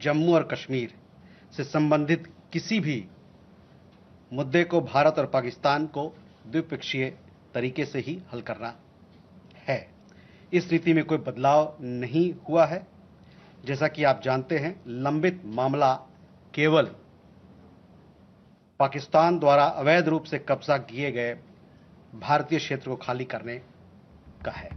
Speaker 15: जम्मू और कश्मीर से संबंधित किसी भी मुद्दे को भारत और पाकिस्तान को द्विपक्षीय तरीके से ही हल करना है. इस नीति में कोई बदलाव नहीं हुआ है. जैसा कि आप जानते हैं, लंबित मामला केवल पाकिस्तान द्वारा अवैध रूप से कब्जा किए गए भारतीय क्षेत्र को खाली करने का है.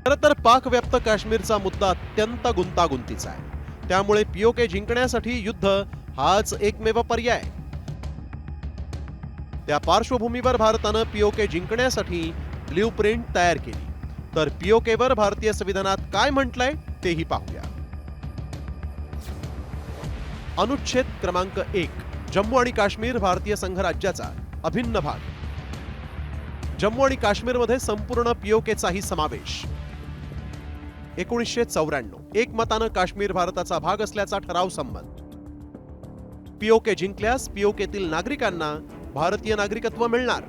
Speaker 12: खरं तर पाक व्याप्त काश्मीरचा मुद्दा अत्यंत गुंतागुंतीचा आहे. त्यामुळे POK जिंकण्यासाठी युद्ध हाच एकमेव पर्याय. त्या पार्श्वभूमीवर भारतानं POK जिंकण्यासाठी ब्ल्यूप्रिंट तयार केली. तर POK वर भारतीय संविधानात काय म्हटलंय तेही पाहूया. अनुच्छेद क्रमांक 1, जम्मू आणि काश्मीर भारतीय संघ राज्याचा अभिन्न भाग. जम्मू आणि काश्मीरमध्ये संपूर्ण POKचाही समावेश. 1994 एकमतानं काश्मीर भारताचा भाग असल्याचा ठराव संमत. POK जिंकल्यास POKतील नागरिकांना भारतीय नागरिकत्व मिळणार.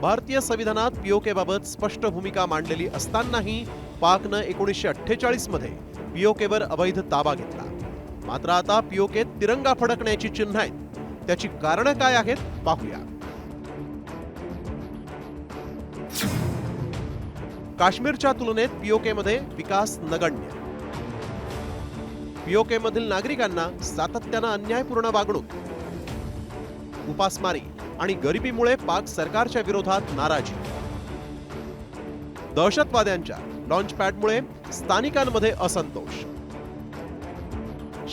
Speaker 12: भारतीय संविधानात POK बाबत स्पष्ट भूमिका मांडलेली असतानाही पाकनं 1948 मध्ये पीओकेवर अवैध ताबा घेतला. मात्र आता पीओकेत तिरंगा फडकण्याची चिन्ह आहेत. त्याची कारणं काय आहेत पाहूया. काश्मीरच्या तुलनेत पीओकेमध्ये विकास नगण्य. पीओकेमधील नागरिकांना सातत्यानं अन्यायपूर्ण वागणूक, उपासमारी आणि गरिबीमुळे पाक सरकारच्या विरोधात नाराजी. दहशतवाद्यांच्या लॉन्चपॅडमुळे स्थानिकांमध्ये असंतोष.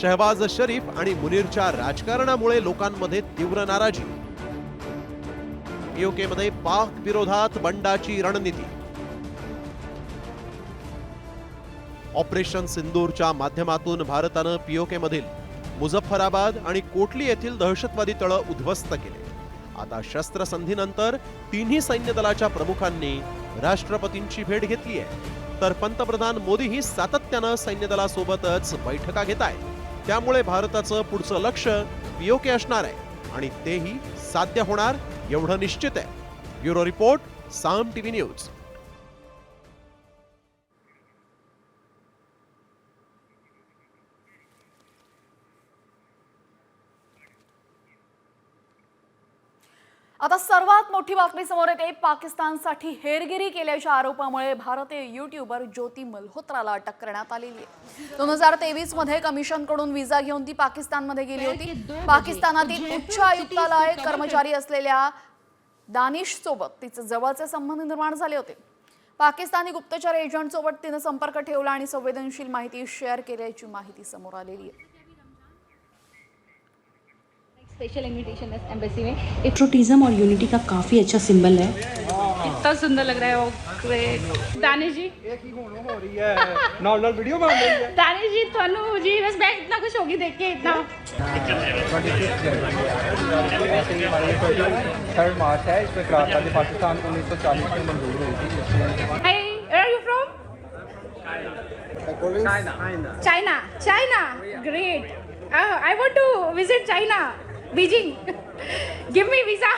Speaker 12: शहबाज शरीफ आणि मुनीरच्या राजकारणामुळे लोकांमध्ये तीव्र नाराजी. पीओकेमध्ये पाक विरोधात बंडाची रणनीती. ऑपरेशन सिंदूरच्या माध्यमातून भारतानं पीओकेमधील मुझफ्फराबाद आणि कोटली येथील दहशतवादी तळं उद्ध्वस्त केले. आता शस्त्रसंधीनंतर तिन्ही सैन्य दलाच्या प्रमुखांनी राष्ट्रपतींची भेट घेतली आहे. तर पंतप्रधान मोदीही सातत्यानं सैन्य दलासोबतच बैठका घेत आहेत. त्यामुळे भारताचं पुढचं लक्ष पीओके असणार आहे आणि तेही साध्य होणार एवढं निश्चित आहे. ब्युरो रिपोर्ट, साम टीव्ही न्यूज.
Speaker 1: आता सर्वात मोठी बातमी समोर येते. पाकिस्तानसाठी हेरगिरी केल्याच्या आरोपामुळे भारतीय युट्यूबर ज्योती मल्होत्राला अटक करण्यात आलेली आहे. 2023 मध्ये कमिशनकडून व्हिसा घेऊन ती पाकिस्तानमध्ये गेली होती. पाकिस्तानातील उच्च आयुक्तालय कर्मचारी असलेल्या दानिश सोबत तिचे जवळचे संबंध निर्माण झाले होते. पाकिस्तानी गुप्तचर एजंट सोबत तिने संपर्क ठेवला आणि संवेदनशील माहिती शेअर केल्याची माहिती समोर आलेली आहे.
Speaker 3: स्पेशल इनविटेशन है एम्बेसी में.
Speaker 4: पेट्रोटिज्म और यूनिटी का काफ़ी अच्छा सिंबल है.
Speaker 3: कितना सुंदर लग रहा है वो. दानिश जी
Speaker 2: वीडियो बन रही है.
Speaker 3: दानिश जी थानू जी बस मैं इतना खुश होगी देख के. इतना
Speaker 2: 3 मार्च है. इसमें क्रांति थी. पाकिस्तान को 1940 में मंजूर हुई थी.
Speaker 3: Hey, where are you from? China. China. Great. I want to visit China. Beijing. Give me visa.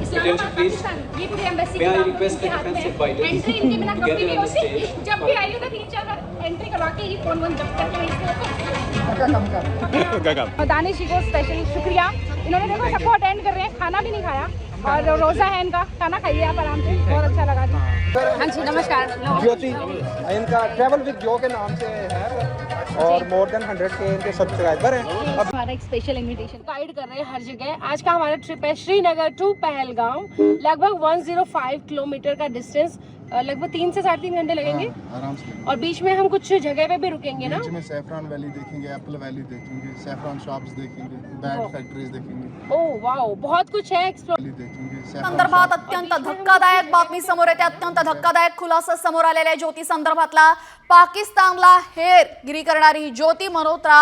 Speaker 3: Islamabad Pakistan ये पूरी एम्बेसी के हाथ में है. एंट्री इनके बिना कभी नहीं होती. जब भी आई हूँ तो 3-4 बार एंट्री करवा के ही फोन जब्त करके दानिश जी को स्पेशल शुक्रिया. इन्होंने देखो सबको अटेंड कर रहे हैं. खाना भी नहीं खाया और रोजा है इनका. खाना खाइए आप आराम से. बहुत अच्छा लगा. हाँ जी नमस्कार.
Speaker 2: ज्योति इनका ट्रैवल विद जो के नाम से है और मोर देन 100K इनके सब्सक्राइबर हैं.
Speaker 3: हमारा एक स्पेशल इनविटेशन गाइड कर रहे हैं हर जगह. आज का हमारा ट्रिप है श्रीनगर टू पहलगाम. लगभग 105 किलोमीटर का डिस्टेंस. लगभग 3 से 3.5 घंटे लगेंगे
Speaker 16: आराम से.
Speaker 3: और बीच में हम कुछ जगह पे भी रुकेंगे ना.
Speaker 16: बीच में सैफरान वैली देखेंगे, एप्पल वैली देखेंगे, सैफरान शॉप्स देखेंगे, बैग फैक्ट्रीज देखेंगे.
Speaker 3: ओह वाओ, बहुत कुछ है एक्सप्लोर
Speaker 16: देखेंगे.
Speaker 1: संदर्भात अत्यंत धक्कादायक बातमी समोर येते. अत्यंत धक्कादायक खुलासा समोर आलेला आहे ज्योती संदर्भातला. पाकिस्तानला हेरगिरी करणारी ज्योती मल्होत्रा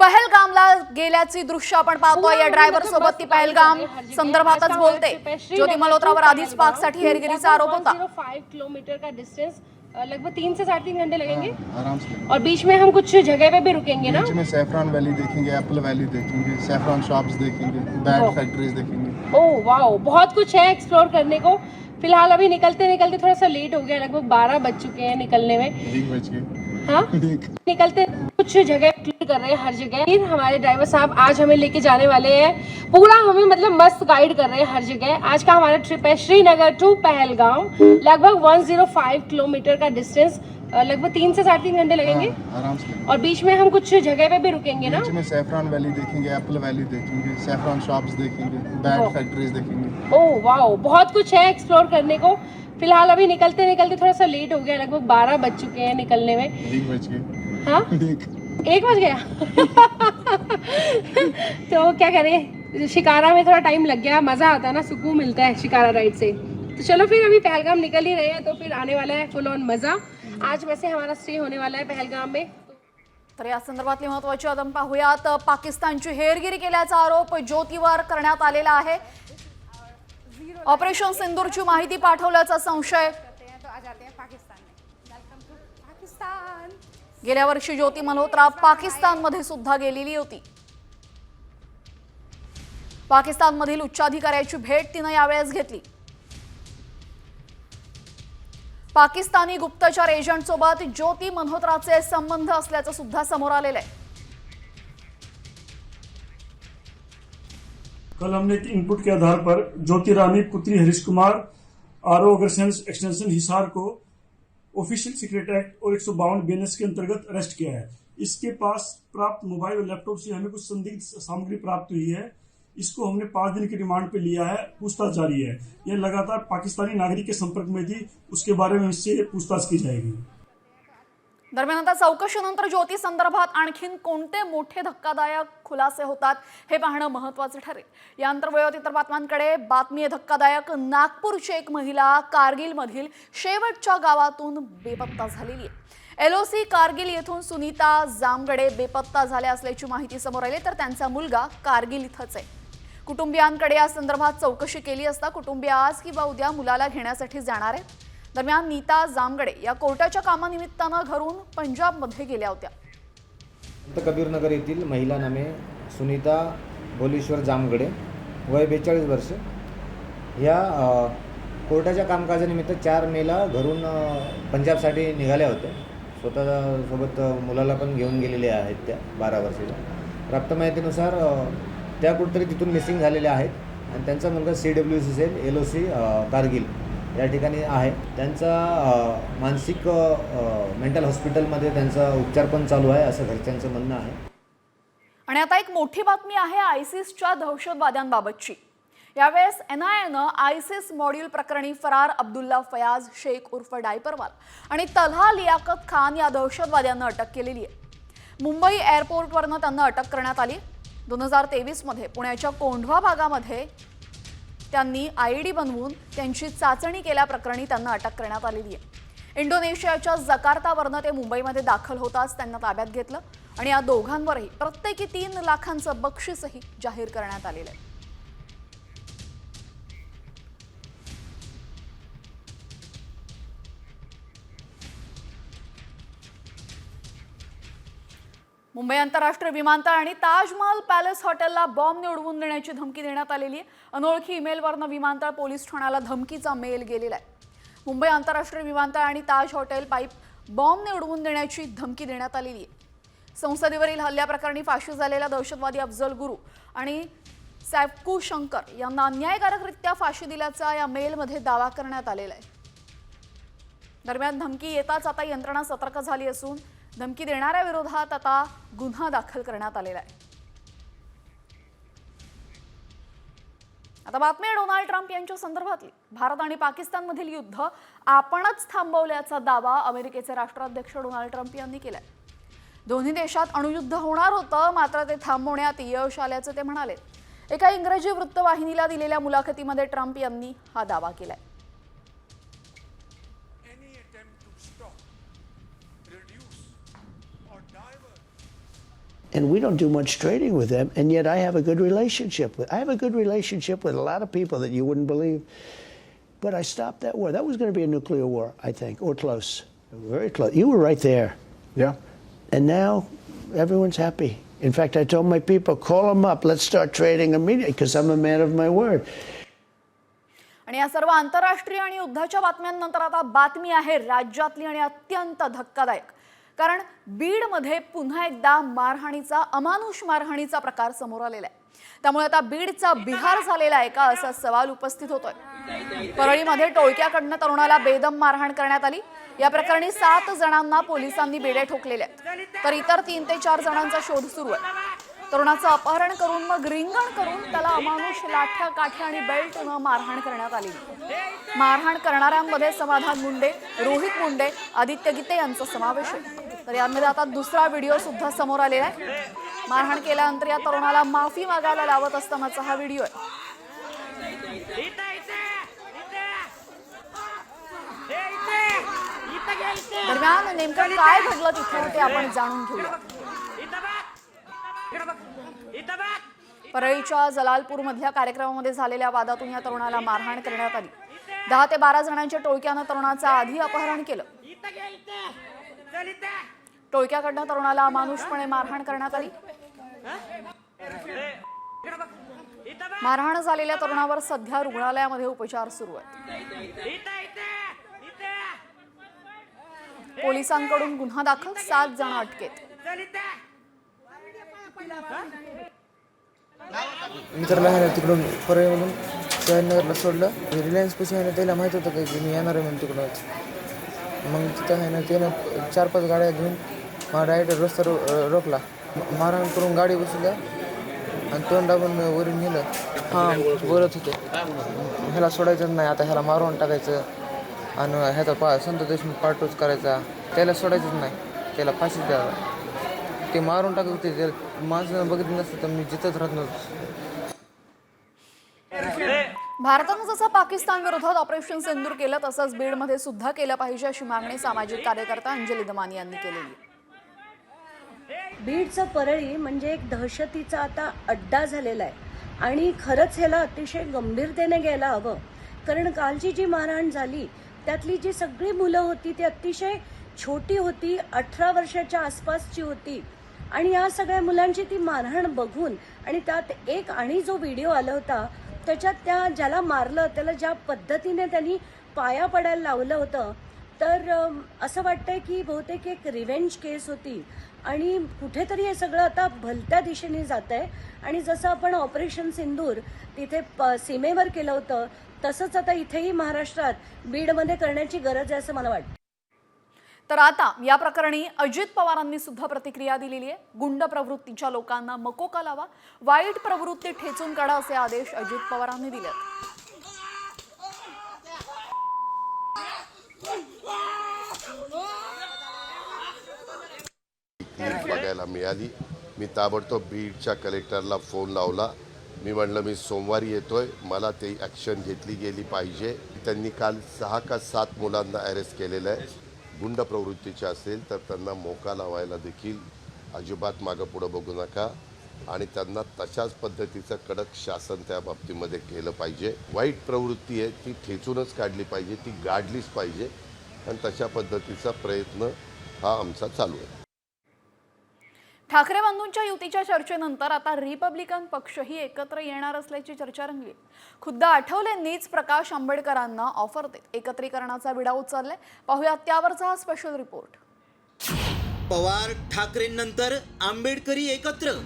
Speaker 1: पहलगामला गेल्याची दृश्य आपण पाहतोय. या ड्रायव्हर सोबत ती पहलगाम संदर्भातच बोलते. ज्योती मल्होत्रावर आधीच पाकसाठी हेरगिरीचा आरोप होता.
Speaker 3: 105 किलोमीटर का डिस्टेंस. लगभग 3 से 3.5 घंटे लगेंगे
Speaker 16: आराम से.
Speaker 3: और बीच में हम कुछ जगह पे भी रुकेंगे ना.
Speaker 16: बीच में सैफरान वैली देखेंगे, एप्पल वैली देखेंगे, सैफरान शॉप्स देखेंगे, बैग फैक्ट्रीज देखेंगे.
Speaker 3: ओह वाओ, बहुत कुछ है एक्सप्लोर करने को. फिलहाल अभी निकलते निकलते थोड़ा सा लेट हो गया. लगभग 12 बज चुके हैं निकलने में.
Speaker 16: 1 बज गए.
Speaker 3: हाँ निकलते कुछ जगह क्लियर कर रहे हैं हर जगह. हमारे ड्राइवर साहब आज हमें लेके जाने वाले हैं. पूरा हमें मतलब मस्त गाइड कर रहे हैं हर जगह. आज का हमारा ट्रिप है श्रीनगर टू पहलगाम. लगभग 105 किलोमीटर का डिस्टेंस. लगभग 3 से 3.5 घंटे लगेंगे
Speaker 16: आराम से.
Speaker 3: और बीच में हम कुछ जगह पे भी रुकेंगे ना.
Speaker 16: बीच में सैफरान वैली देखेंगे, एप्पल वैली देखेंगे, सैफरान शॉप्स देखेंगे, बैग फैक्ट्रीज देखेंगे.
Speaker 3: ओह वाओ, बहुत कुछ है एक्सप्लोर करने को. फिलहाल अभी निकलते निकलते थोड़ा सा लेट हो गया. लगभग 12 बज चुके हैं निकलने में.
Speaker 16: 1 बज गए.
Speaker 3: हाँ 1 बज गया. तो क्या करें, शिकारा में थोड़ा टाइम लग गया. मज़ा आता है ना, सुकून मिलता है शिकारा राइड से. तो चलो फिर अभी पहलगाम निकल ही रहे हैं तो फिर आने वाला है फुल ऑन मज़ा. आज वैसे हमारा स्टे होने वाला है पहलगाम में.
Speaker 1: तर या संदर्भातली महत्त्वाची बातमी पाहूयात. पाकिस्तानची हेरगिरी केल्याचा आरोप ज्योतीवर करण्यात आलेला आहे. ऑपरेशन सिंदूरची माहिती पाठवल्याचा संशय. गेल्या वर्षी ज्योती मल्होत्रा पाकिस्तानमध्ये सुद्धा गेलेली होती. पाकिस्तानमधील उच्चाधिकाऱ्याची भेट तिने यावेळेस घेतली. पाकिस्तानी गुप्तचर एजंट सोबत ज्योती मल्होत्राचे संबंध असल्याचं सुद्धा समोर आलेलं आहे।
Speaker 5: कल हमने एक इनपुट के आधार पर ज्योति रानी पुत्री हरीश कुमार आरओ अग्रसेंस एक्सटेंशन हिसार को ऑफिशियल सीक्रेट एक्ट और 152 बीएनएस के अंतर्गत अरेस्ट किया है। इसके पास प्राप्त मोबाइल और लैपटॉप से हमें कुछ संदिग्ध सामग्री प्राप्त हुई है। इसको हमने 5 दिन की रिमांड पे लिया है, पूछताछ जारी है। यह लगातार पाकिस्तानी नागरिक के संपर्क में थी, उसके बारे में इससे पूछताछ की जाएगी।
Speaker 1: दरम्यान आता चौकशीनंतर ज्योती संदर्भात आणखीन कोणते मोठे धक्कादायक खुलासे होतात हे पाहणं महत्त्वाचं ठरेल। यानंतर वयोत इतर बातम्यांकडे बातमी आहे धक्कादायक। नागपूरची एक महिला कारगिलमधील शेवटच्या गावातून बेपत्ता झालेली आहे। एलओसी कारगिल येथून सुनीता जामगडे बेपत्ता झाल्या असल्याची माहिती समोर आली, तर त्यांचा मुलगा कारगिल इथंच आहे। कुटुंबियांकडे या संदर्भात चौकशी केली असता कुटुंबीय आज किंवा उद्या मुलाला घेण्यासाठी जाणार आहेत। दरम्यान नीता जामगडे या कोर्टाच्या कामानिमित्तानं घरून पंजाबमध्ये गेल्या होत्या।
Speaker 17: कबीरनगर येथील महिला नामे सुनीता भोलेश्वर जामगडे, वय 42 वर्ष, या कोर्टाच्या कामकाजानिमित्त 4 मेला घरून पंजाबसाठी निघाल्या होत्या। स्वतःसोबत मुलाला पण घेऊन गेलेले आहेत त्या 12 वर्षाच्या। प्राप्त माहितीनुसार त्या कुठेतरी तिथून मिसिंग झालेल्या आहेत आणि त्यांचा मुलगा CWC सेल LOC कारगिल या ठिकाणी आहे। त्यांचा मानसिक मेंटल हॉस्पिटलमध्ये त्यांचा उपचार पण चालू आहे असं घरच्यांचं म्हणणं आहे।
Speaker 1: आणि आता एक मोठी बातमी आहे आयसिसच्या दहशतवाद्यांबाबतची। यावेळेस NIAनं आयसिस मॉड्यूल प्रकरणी फरार अब्दुल्ला फयाज शेख उर्फ डायपरवाल आणि तल्हा लियाकत खान या दहशतवाद्यांना अटक केलेली आहे। मुंबई एअरपोर्टवरनं त्यांना अटक करण्यात आली। 2023 मध्ये पुण्याच्या कोंढवा भागामध्ये त्यांनी IED बनवून त्यांची चाचणी केल्याप्रकरणी त्यांना अटक करण्यात आलेली आहे। इंडोनेशियाच्या जकार्तावरनं ते मुंबईमध्ये दाखल होताच त्यांना ताब्यात घेतलं आणि या दोघांवरही प्रत्येकी 3 लाखांचं बक्षीसही जाहीर करण्यात आलेलं आहे। मुंबई आंतरराष्ट्रीय विमानतळ आणि ताजमहल पॅलेस हॉटेलला बॉम्बने उडवून देण्याची धमकी देण्यात आलेली आहे। अनोळखी ईमेलवरनं विमानतळ पोलीस ठाण्याला धमकीचा मेल गेलेला आहे। मुंबई आंतरराष्ट्रीय विमानतळ आणि ताज हॉटेल पाईप बॉम्बने उडवून देण्याची धमकी देण्यात आलेली आहे। संसदेवरील हल्ल्याप्रकरणी फाशी झालेल्या दहशतवादी अफजल गुरु आणि सैफू शंकर यांना अन्यायकारकरित्या फाशी दिल्याचा या मेलमध्ये दावा करण्यात आलेला आहे। दरम्यान धमकी येताच आता यंत्रणा सतर्क झाली असून धमकी देणाऱ्या विरोधात आता गुन्हा दाखल करण्यात आलेला आहे। आता बातमी आहे डोनाल्ड ट्रम्प यांच्या संदर्भातली। भारत आणि पाकिस्तानमधील युद्ध आपणच थांबवल्याचा दावा अमेरिकेचे राष्ट्राध्यक्ष डोनाल्ड ट्रम्प यांनी केलाय। दोन्ही देशात अणुयुद्ध होणार होतं, मात्र ते थांबवण्यात यश आल्याचं ते म्हणाले। एका इंग्रजी वृत्तवाहिनीला दिलेल्या मुलाखतीमध्ये ट्रम्प यांनी हा दावा केलाय।
Speaker 18: And we don't do much trading with them, and yet I have a good relationship with. I have a good relationship with a lot of people that you wouldn't believe. But I stopped that war. That was going to be a nuclear war, I think, or close, very close. You were right there.
Speaker 19: Yeah.
Speaker 18: And now everyone's happy. In fact, I told my people, call them up. Let's start trading immediately, because I'm a man of my word.
Speaker 1: आणि या सर्व आंतरराष्ट्रीय आणि युद्धाच्या बातम्यांनंतर आता बातमी आहे राज्यातली आणि अत्यंत धक्कादायक। कारण बीडमध्ये पुन्हा एकदा मारहाणीचा अमानुष मारहाणीचा प्रकार समोर आलेला आहे। त्यामुळे आता बीडचा बिहार झालेला आहे का असा सवाल उपस्थित होतोय। परळीमध्ये टोळक्याकडनं तरुणाला बेदम मारहाण करण्यात आली। या प्रकरणी 7 जणांना पोलिसांनी बेड्या ठोकलेल्या आहेत, तर इतर 3 ते 4 जणांचा शोध सुरू आहे। तरुणाचं अपहरण करून मग रिंगण करून त्याला अमानुष लाठ्या काठ्या आणि बेल्टनं मारहाण करण्यात आली। मारहाण करणाऱ्यांमध्ये समाधान मुंडे, रोहित मुंडे, आदित्य गीते यांचा समावेश आहे। तर यामध्ये आता दुसरा व्हिडिओ सुद्धा समोर आलेला आहे। मारहाण केल्यानंतर या तरुणाला माफी मागायला लावत असतानाचा हा व्हिडिओ आहे। दरम्यान नेमकं काय घडलं तिथे ते आपण जाणून घेऊया। परळीच्या जलालपूरमधल्या कार्यक्रमामध्ये झालेल्या वादातून या तरुणाला मारहाण करण्यात आली। 10 ते 12 जणांच्या टोळक्यानं तरुणाचं आधी अपहरण केलं। टोळक्याकडनं तरुणाला अमानुषपणे मारहाण करण्यात आली। मारहाण झालेल्या तरुणावर सध्या रुग्णालयामध्ये उपचार सुरू आहेत। पोलिसांकडून गुन्हा दाखल, 7 जण अटकेत.
Speaker 19: मित्राला आहे ना तिकडून परळीमधून शहानगरला सोडलं. रिलायन्स पैसे आहे ना त्याला माहीत होतं की मी येणार आहे म्हणून तिकडूनच. मग तिथं आहे ना त्यानं 4-5 गाड्या घेऊन मला डायरेक्ट रस्ता रोखला. मारहाण करून गाडी बसवल्या आणि तोंड दाबून वरून नेलं. हां बोलत होते ह्याला सोडायचं नाही, आता ह्याला मारून टाकायचं आणि ह्याचा संत देशमुख पार्टूच करायचा, त्याला सोडायचंच नाही, त्याला फाशीच द्यावा. ते मारून टाकत होते. ते माणसानं बघितलं नसतं तर मी जिथंच राहत नव्हतो.
Speaker 1: भारतानं जसं पाकिस्तान विरोधात ऑपरेशन सिंदूर केलं तसंच बीडमध्ये सुद्धा केलं पाहिजे अशी मागणी सामाजिक कार्यकर्ता अंजली दमानी यांनी केलेली.
Speaker 4: बीडचा परळी म्हणजे एक दहशतीचा आता अड्डा झालेला आहे आणि खरंच ह्याला अतिशय गंभीरतेने घ्यायला हवं. कारण कालची जी मारहाण झाली त्यातली जी सगळी मुलं होती ती अतिशय छोटी होती, 18 वर्षाच्या आसपासची होती. आणि या सगळ्या मुलांची ती मारहाण बघून आणि त्यात एक आणि जो व्हिडिओ आला होता त्याच्यात त्या ज्याला मारलं त्याला ज्या पद्धतीने त्यांनी पाया पडायला लावलं होतं, तर असं वाटतंय की बहुतेक एक रिव्हेंज केस होती आणि कुठेतरी हे सगळं आता भलत्या दिशेने जात आहे. आणि जसं आपण ऑपरेशन सिंदूर तिथे सीमेवर केलं होतं तसंच आता इथेही महाराष्ट्रात बीडमध्ये करण्याची गरज आहे असं मला वाटतं.
Speaker 1: तर आता या प्रकरणी अजित पवारांनी सुद्धा प्रतिक्रिया दिलेली आहे. गुंड प्रवृत्तीच्या लोकांना मकोका लावा, वाईट प्रवृत्ती ठेचून काढा असे आदेश अजित पवारांनी दिले.
Speaker 20: बघायला मिळाली. मी ताबडतोब बीडच्या कलेक्टरला फोन लावला. मी म्हणलं मी सोमवारी येतोय, मला ते ॲक्शन घेतली गेली पाहिजे. त्यांनी काल 6 का 7 मुलांना अरेस्ट केलेलं आहे. गुंड प्रवृत्तीचे असेल तर त्यांना मोका लावायला देखील अजिबात मागं पुढं बघू नका आणि त्यांना तशाच पद्धतीचं कडक शासन त्या बाबतीमध्ये केलं पाहिजे. वाईट प्रवृत्ती आहे ती ठेचूनच काढली पाहिजे, ती गाडलीच पाहिजे आणि तशा पद्धतीचा प्रयत्न हा आमचा चालू आहे.
Speaker 1: ठाकरे बंधूंच्या युतीच्या चर्चेनंतर आता रिपब्लिकन पक्षही एकत्र येणार असल्याची चर्चा रंगली. खुद्द आठवलेंनीच प्रकाश आंबेडकरांना ऑफर देत एकत्रीकरणाचा विडा उचललाय. पाहूया त्यावरचा हा स्पेशल रिपोर्ट.
Speaker 8: पवार ठाकरेंनंतर आंबेडकरी एकत्र.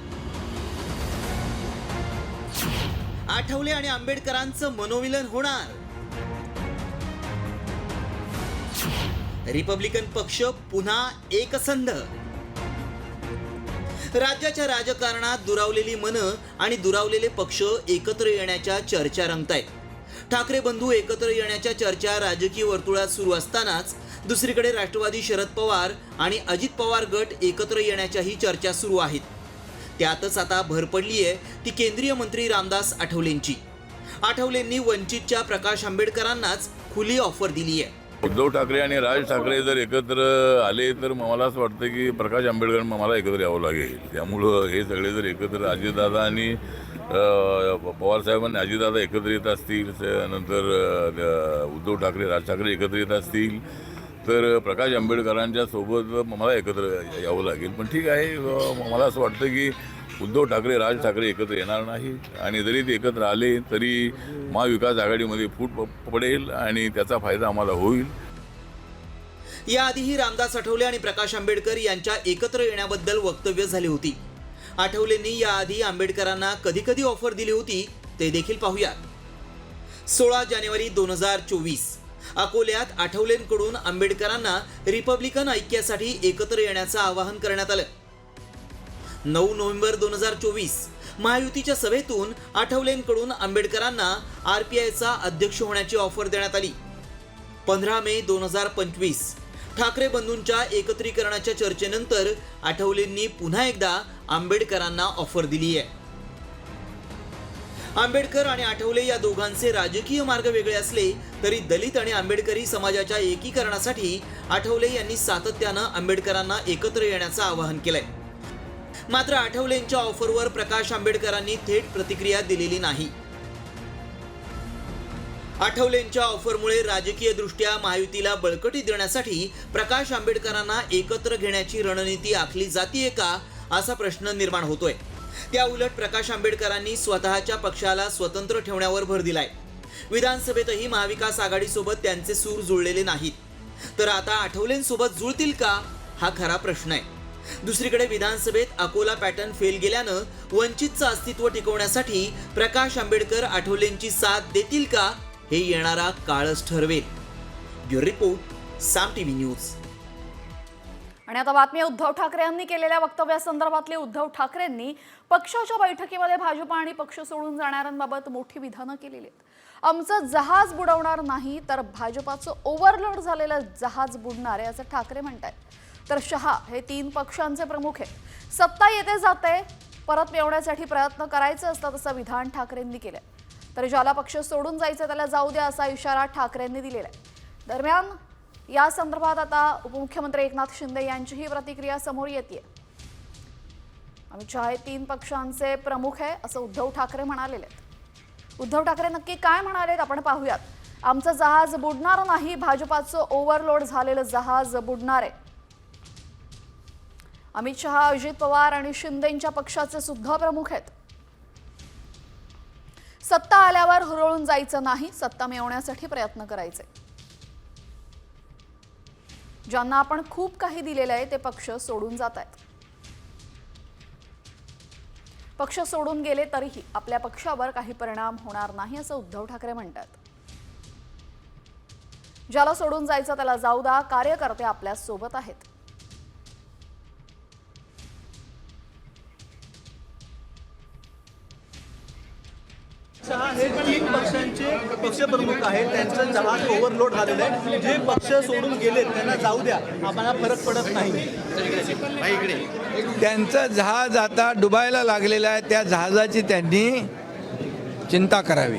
Speaker 8: आठवले आणि आंबेडकरांचं मनोमिलन होणार. रिपब्लिकन पक्ष पुन्हा एकसंध. राज्याच्या राजकारणात दुरावलेली मनं आणि दुरावलेले पक्ष एकत्र येण्याच्या चर्चा रंगतायत. ठाकरे बंधू एकत्र येण्याच्या चर्चा राजकीय वर्तुळात सुरू असतानाच दुसरीकडे राष्ट्रवादी शरद पवार आणि अजित पवार गट एकत्र येण्याच्याही चर्चा सुरू आहेत. त्यातच आता भर पडली आहे ती केंद्रीय मंत्री रामदास आठवलेंची. आठवलेंनी वंचितच्या प्रकाश आंबेडकरांनाच खुली ऑफर दिली आहे.
Speaker 21: उद्धव ठाकरे आणि राज ठाकरे जर एकत्र आले तर मला असं वाटतं की प्रकाश आंबेडकर मला एकत्र यावं लागेल. त्यामुळं हे सगळे जर एकत्र अजितदादा आणि पवारसाहेबांनी अजितदादा एकत्र येत असतील, नंतर उद्धव ठाकरे राज ठाकरे एकत्र येत असतील तर प्रकाश आंबेडकरांच्या सोबत मला एकत्र यावं लागेल. पण ठीक आहे, मला असं वाटतं की उद्धव ठाकरे राज ठाकरे एकत्र येणार नाही आणि जरी ते एकत्र आले तरी महाविकास आघाडीमध्ये फूट पडेल आणि त्याचा फायदा आम्हाला होईल.
Speaker 8: याआधीही रामदास आठवले आणि प्रकाश आंबेडकर यांच्या एकत्र येण्याबद्दल वक्तव्य झाली होती. आठवलेंनी याआधी आंबेडकरांना कधी कधी ऑफर दिली होती ते देखील पाहूया. 16 जानेवारी 2024 अकोल्यात आठवलेंकडून आंबेडकरांना रिपब्लिकन ऐक्यासाठी एकत्र येण्याचं आवाहन करण्यात आलं. 9 नोव्हेंबर 2024 महायुतीच्या सभेतून आठवलेंकडून आंबेडकरांना RPIचा अध्यक्ष होण्याची ऑफर देण्यात आली. 15 मे 2025 ठाकरे बंधूंच्या एकत्रीकरणाच्या चर्चेनंतर आठवलेंनी पुन्हा एकदा आंबेडकरांना ऑफर दिली आहे. आंबेडकर आणि आठवले या दोघांचे राजकीय मार्ग वेगळे असले तरी दलित आणि आंबेडकरी समाजाच्या एकीकरणासाठी आठवले यांनी सातत्यानं आंबेडकरांना एकत्र येण्याचं आवाहन केलंय. मात्र आठवलेंच्या ऑफरवर प्रकाश आंबेडकरांनी थेट प्रतिक्रिया दिलेली नाही. आठवलेंच्या ऑफरमुळे राजकीय दृष्ट्या महायुतीला बळकटी देण्यासाठी प्रकाश आंबेडकरांना एकत्र घेण्याची रणनीती आखली जातीये का असा प्रश्न निर्माण होतोय. त्या उलट प्रकाश आंबेडकरांनी स्वतःच्या पक्षाला स्वतंत्र ठेवण्यावर भर दिलाय. विधानसभेतही महाविकास आघाडीसोबत त्यांचे सूर जुळलेले नाहीत. तर आता आठवलेंसोबत जुळतील का, हा खरा प्रश्न आहे. दुसरीकडे विधानसभेत अकोला पॅटर्न फेल गेल्यानं वंचितचं अस्तित्व टिकवण्यासाठी प्रकाश आंबेडकर आठवलेंची साथ देतील का, हे येणारा काळच ठरवेल. ब्युरो रिपोर्ट, साम टीव्ही न्यूज.
Speaker 1: आणि आता बातमी उद्धव ठाकरे यांनी केलेल्या वक्तव्यासंदर्भातली. उद्धव ठाकरेंनी पक्षाच्या बैठकीमध्ये भाजप आणि पक्ष सोडून जाणाऱ्यांबाबत मोठी विधानं केलेली आहेत. आमचं जहाज बुडवणार नाही तर भाजपाचं ओव्हरलोड झालेलं जहाज बुडणार आहे असं ठाकरे म्हणतात. तर शहा हे 3 पक्षांचे प्रमुख आहेत. सत्ता येते जाते, परत मिळवण्यासाठी प्रयत्न करायचे असतात असं विधान ठाकरेंनी केलंय. तर ज्याला पक्ष सोडून जायचं त्याला जाऊ द्या असा इशारा ठाकरेंनी दिलेला आहे. दरम्यान या संदर्भात आता उपमुख्यमंत्री एकनाथ शिंदे यांचीही प्रतिक्रिया समोर येते. अमित शहा हे 3 पक्षांचे प्रमुख आहे असं उद्धव ठाकरे म्हणालेले आहेत. उद्धव ठाकरे नक्की काय म्हणालेत आपण पाहूयात. आमचं जहाज बुडणार नाही, भाजपाचं ओव्हरलोड झालेलं जहाज बुडणार आहे. अमित शहा, अजित पवार आणि शिंदेंच्या पक्षाचे सुद्धा प्रमुख आहेत. सत्ता आल्यावर हुरळून जायचं नाही, सत्ता मिळवण्यासाठी प्रयत्न करायचे. ज्यांना आपण खूप काही दिलेलं आहे ते पक्ष सोडून जात आहेत. पक्ष सोडून गेले तरीही आपल्या पक्षावर काही परिणाम होणार नाही असं उद्धव ठाकरे म्हणतात. ज्याला सोडून जायचं त्याला जाऊ द्या, कार्यकर्ते आपल्या सोबत आहेत.
Speaker 6: हे 3 पक्षांचे पक्षप्रमुख आहेत, त्यांचं जहाज ओव्हरलोड झालेलं आहे. जे पक्ष सोडून गेले त्यांना जाऊ द्या, आम्हाला फरक पडत नाही.
Speaker 22: त्यांचं जहाज आता डुबायला लागलेलं आहे, त्या जहाजाची त्यांनी चिंता करावी.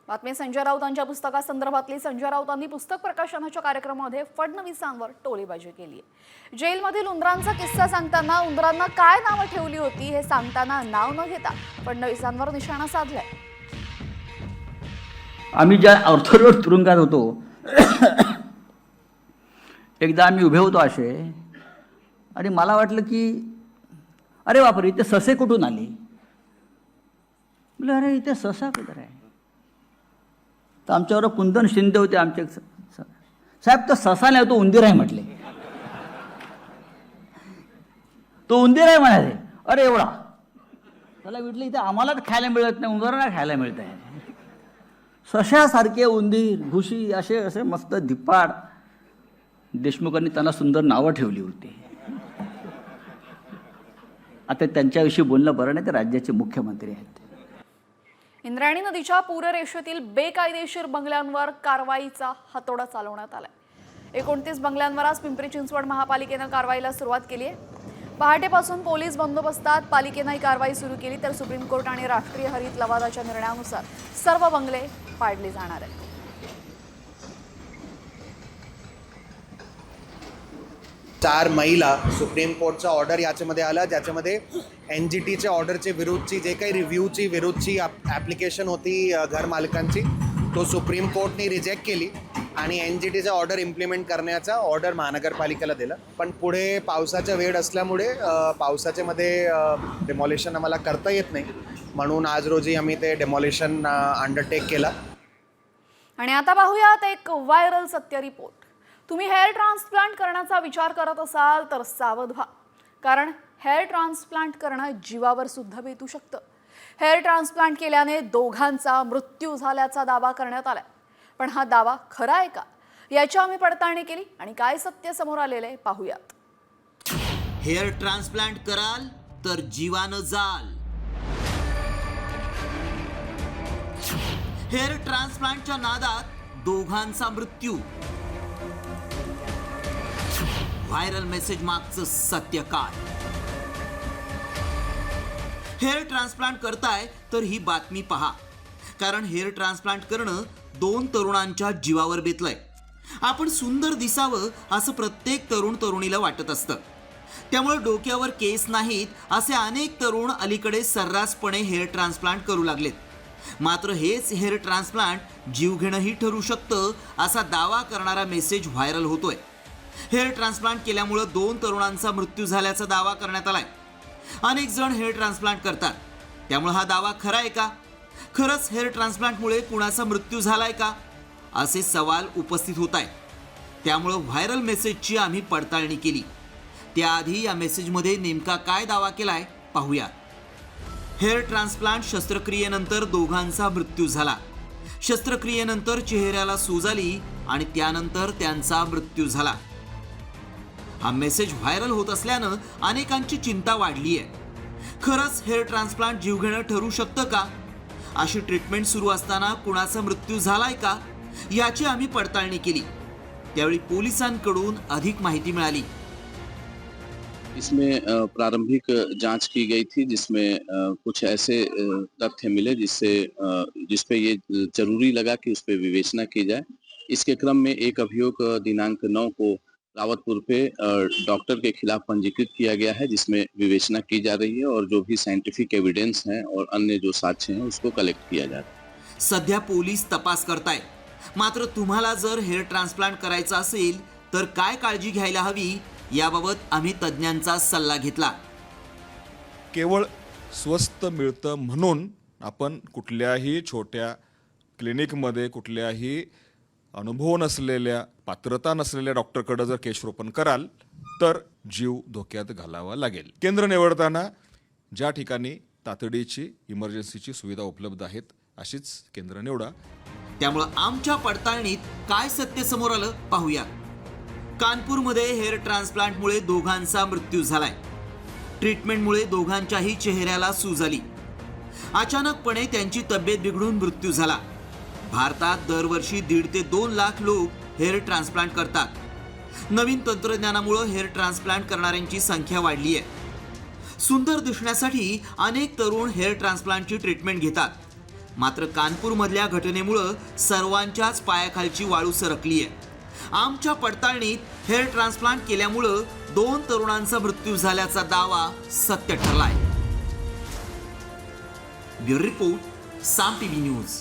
Speaker 1: बातमी संजय राऊतांच्या पुस्तकासंदर्भातली. संजय राऊतांनी पुस्तक प्रकाशनाच्या कार्यक्रमामध्ये फडणवीसांवर टोळीबाजी केली आहे. जेलमधील उंदरांचा किस्सा सांगताना उंदरांना काय नावं ठेवली होती हे सांगताना नाव न घेता फडणवीसांवर निशाणा साधलाय.
Speaker 23: आम्ही ज्या ऑर्थोडॉक्स तुरुंगात होतो, एकदा आम्ही उभे होतो असे, आणि मला वाटलं की अरे बापरे, इथे ससे कुठून आले. म्हटलं अरे इथे ससा कुठं आहे. तर आमच्यावर कुंदन शिंदे होते आमचे साहेब, तो ससा नाही तो उंदीर आहे म्हटले. तो उंदीर आहे म्हणाले. अरे एवढा त्याला म्हटलं इथे आम्हाला खायला मिळत नाही, उंदरांना खायला मिळत आहे. सशासारखे उंदीर, घुशी असे असे मस्त धिप्पाड. देशमुखांनी त्यांना सुंदर नावं ठेवली होती. आता त्यांच्याविषयी बोलणं बरं नाही, ते राज्याचे मुख्यमंत्री आहेत.
Speaker 1: इंद्रायणी नदीच्या पूररेषेतील बेकायदेशीर बंगल्यांवर कारवाईचा हातोडा चालवण्यात आलाय. 29 बंगल्यांवर आज पिंपरी चिंचवड महापालिकेनं कारवाईला सुरुवात केली आहे. पहाटेपासून पोलीस बंदोबस्तात पालिकेनं ही कारवाई सुरू केली. तर सुप्रीम कोर्ट आणि राष्ट्रीय हरित लवादाच्या निर्णयानुसार सर्व बंगले पाडले जाणार आहेत.
Speaker 15: चार महिला सुप्रीम कोर्टचा ऑर्डर याच्यामध्ये आला, ज्याच्यामध्ये NGTच्या ऑर्डरचे विरुद्धची जे काही रिव्ह्यूची विरुद्धची ॲप्लिकेशन होती घर मालकांची, तो सुप्रीम कोर्टने रिजेक्ट केली आणि NGTचा ऑर्डर इम्प्लिमेंट करण्याचा ऑर्डर महानगरपालिकेला दिला. पण पुढे पावसाचा वेळ असल्यामुळे पावसाच्यामध्ये डेमॉलिशन आम्हाला करता येत नाही, म्हणून आज रोजी आम्ही ते डेमॉलिशन अंडरटेक केला.
Speaker 1: आणि आता पाहूयात एक व्हायरल सत्य रिपोर्ट. तुम्ही हेअर ट्रान्सप्लांट करण्याचा विचार करत असाल तर सावध व्हा, कारण हेअर ट्रान्सप्लांट करणं जीवावर सुद्धा बेतू शकतं. हेअर ट्रान्सप्लांट केल्याने दोघांचा मृत्यू झाल्याचा दावा करण्यात आलाय. पण हा दावा खरा आहे का, याची आम्ही पडताळणी केली आणि काय सत्य समोर आलेलं आहे पाहूयात.
Speaker 8: हेअर ट्रान्सप्लांट कराल तर जीवानं जाल. हेअर ट्रान्सप्लांटच्या नादात दोघांचा मृत्यू. व्हायरल मेसेज मागचं सत्य काय. हेअर ट्रान्सप्लांट करताय तर ही बातमी पहा, कारण हेअर ट्रान्सप्लांट करणं 2 तरुणांच्या जीवावर बेतलंय. आपण सुंदर दिसावं असं प्रत्येक तरुण तरुणीला वाटत असतं, त्यामुळे डोक्यावर केस नाहीत असे अनेक तरुण अलीकडे सर्रासपणे हेअर ट्रान्सप्लांट करू लागलेत. मात्र हेच हेअर ट्रान्सप्लांट जीवघेणंही ठरू शकतं असा दावा करणारा मेसेज व्हायरल होतोय. हेअर ट्रान्सप्लांट केल्यामुळे 2 तरुणांचा मृत्यू झाल्याचा दावा करण्यात आलाय. अनेक जण हेअर ट्रान्सप्लांट करतात, त्यामुळे हा दावा खरा आहे का? खरंच हेअर ट्रान्सप्लांटमुळे कुणाचा मृत्यू झालाय का? असे सवाल उपस्थित होत आहेत. त्यामुळं व्हायरल मेसेजची आम्ही पडताळणी केली. त्याआधी या मेसेजमध्ये नेमका काय दावा केलाय पाहूया. हेअर ट्रान्सप्लांट शस्त्रक्रियेनंतर दोघांचा मृत्यू झाला. शस्त्रक्रियेनंतर चेहऱ्याला सूज आली आणि त्यानंतर त्यांचा मृत्यू झाला. हा मेसेज व्हायरल होत असल्यानं अनेकांची चिंता वाढली आहे. खरंच हेअर ट्रान्सप्लांट जीवघेणं ठरू शकतं का? अशी ट्रीटमेंट सुरू असताना कुणाचा मृत्यू झालाय का याची आम्ही पडताळणी केली. त्यावेळी पोलिसांकडून अधिक माहिती मिळाली.
Speaker 7: इसमें प्रारंभिक जांच की गई थी जिसमें कुछ ऐसे तथ्य मिले जिसपे ये जरूरी लगा कि उस पर विवेचना की जाए. इसके क्रम में एक अभियोग दिनांक 9 को रावतपुर पे डॉक्टर के खिलाफ पंजीकृत किया गया है, जिसमें विवेचना की जा रही है और जो भी साइंटिफिक एविडेंस हैं और अन्य जो साक्ष्य हैं उसको कलेक्ट किया जा रहा है.
Speaker 8: सध्या पोलीस तपास करतायत. मात्र तुम्हाला जर हेअर ट्रान्सप्लांट करायचा असेल तर काय काळजी घ्यायला हवी याबाबत आम्ही तज्ज्ञांचा सल्ला घेतला.
Speaker 9: केवळ स्वस्त मिळतं म्हणून आपण कुठल्याही छोट्या क्लिनिकमध्ये कुठल्याही अनुभव नसलेल्या पात्रता नसलेल्या डॉक्टरकडे जर केशरोपण कराल तर जीव धोक्यात घालावा लागेल. केंद्र निवडताना ज्या ठिकाणी तातडीची इमर्जन्सीची सुविधा उपलब्ध आहेत अशीच केंद्र निवडा.
Speaker 8: त्यामुळे आमच्या पडताळणीत काय सत्य समोर आलं पाहूया. कानपूरमध्ये हेअर ट्रान्सप्लांटमुळे दोघांचा मृत्यू झालाय. ट्रीटमेंटमुळे दोघांच्याही चेहऱ्याला सूज आली. अचानकपणे त्यांची तब्येत बिघडून मृत्यू झाला. भारतात दरवर्षी 1.5 ते 2 लाख लोक हेअर ट्रान्सप्लांट करतात. नवीन तंत्रज्ञानामुळे हेअर ट्रान्सप्लांट करणाऱ्यांची संख्या वाढली आहे. सुंदर दिसण्यासाठी अनेक तरुण हेअर ट्रान्सप्लांटची ट्रीटमेंट घेतात. मात्र कानपूरमधल्या घटनेमुळे सर्वांच्याच पायाखालची वाळू सरकली आहे. आमच्या पडताळणीत हेअर ट्रान्सप्लांट केल्यामुळे 2 तरुणांचा मृत्यू झाल्याचा दावा सत्य ठरलाय. ब्युरो रिपोर्ट, साम टीव्ही न्यूज.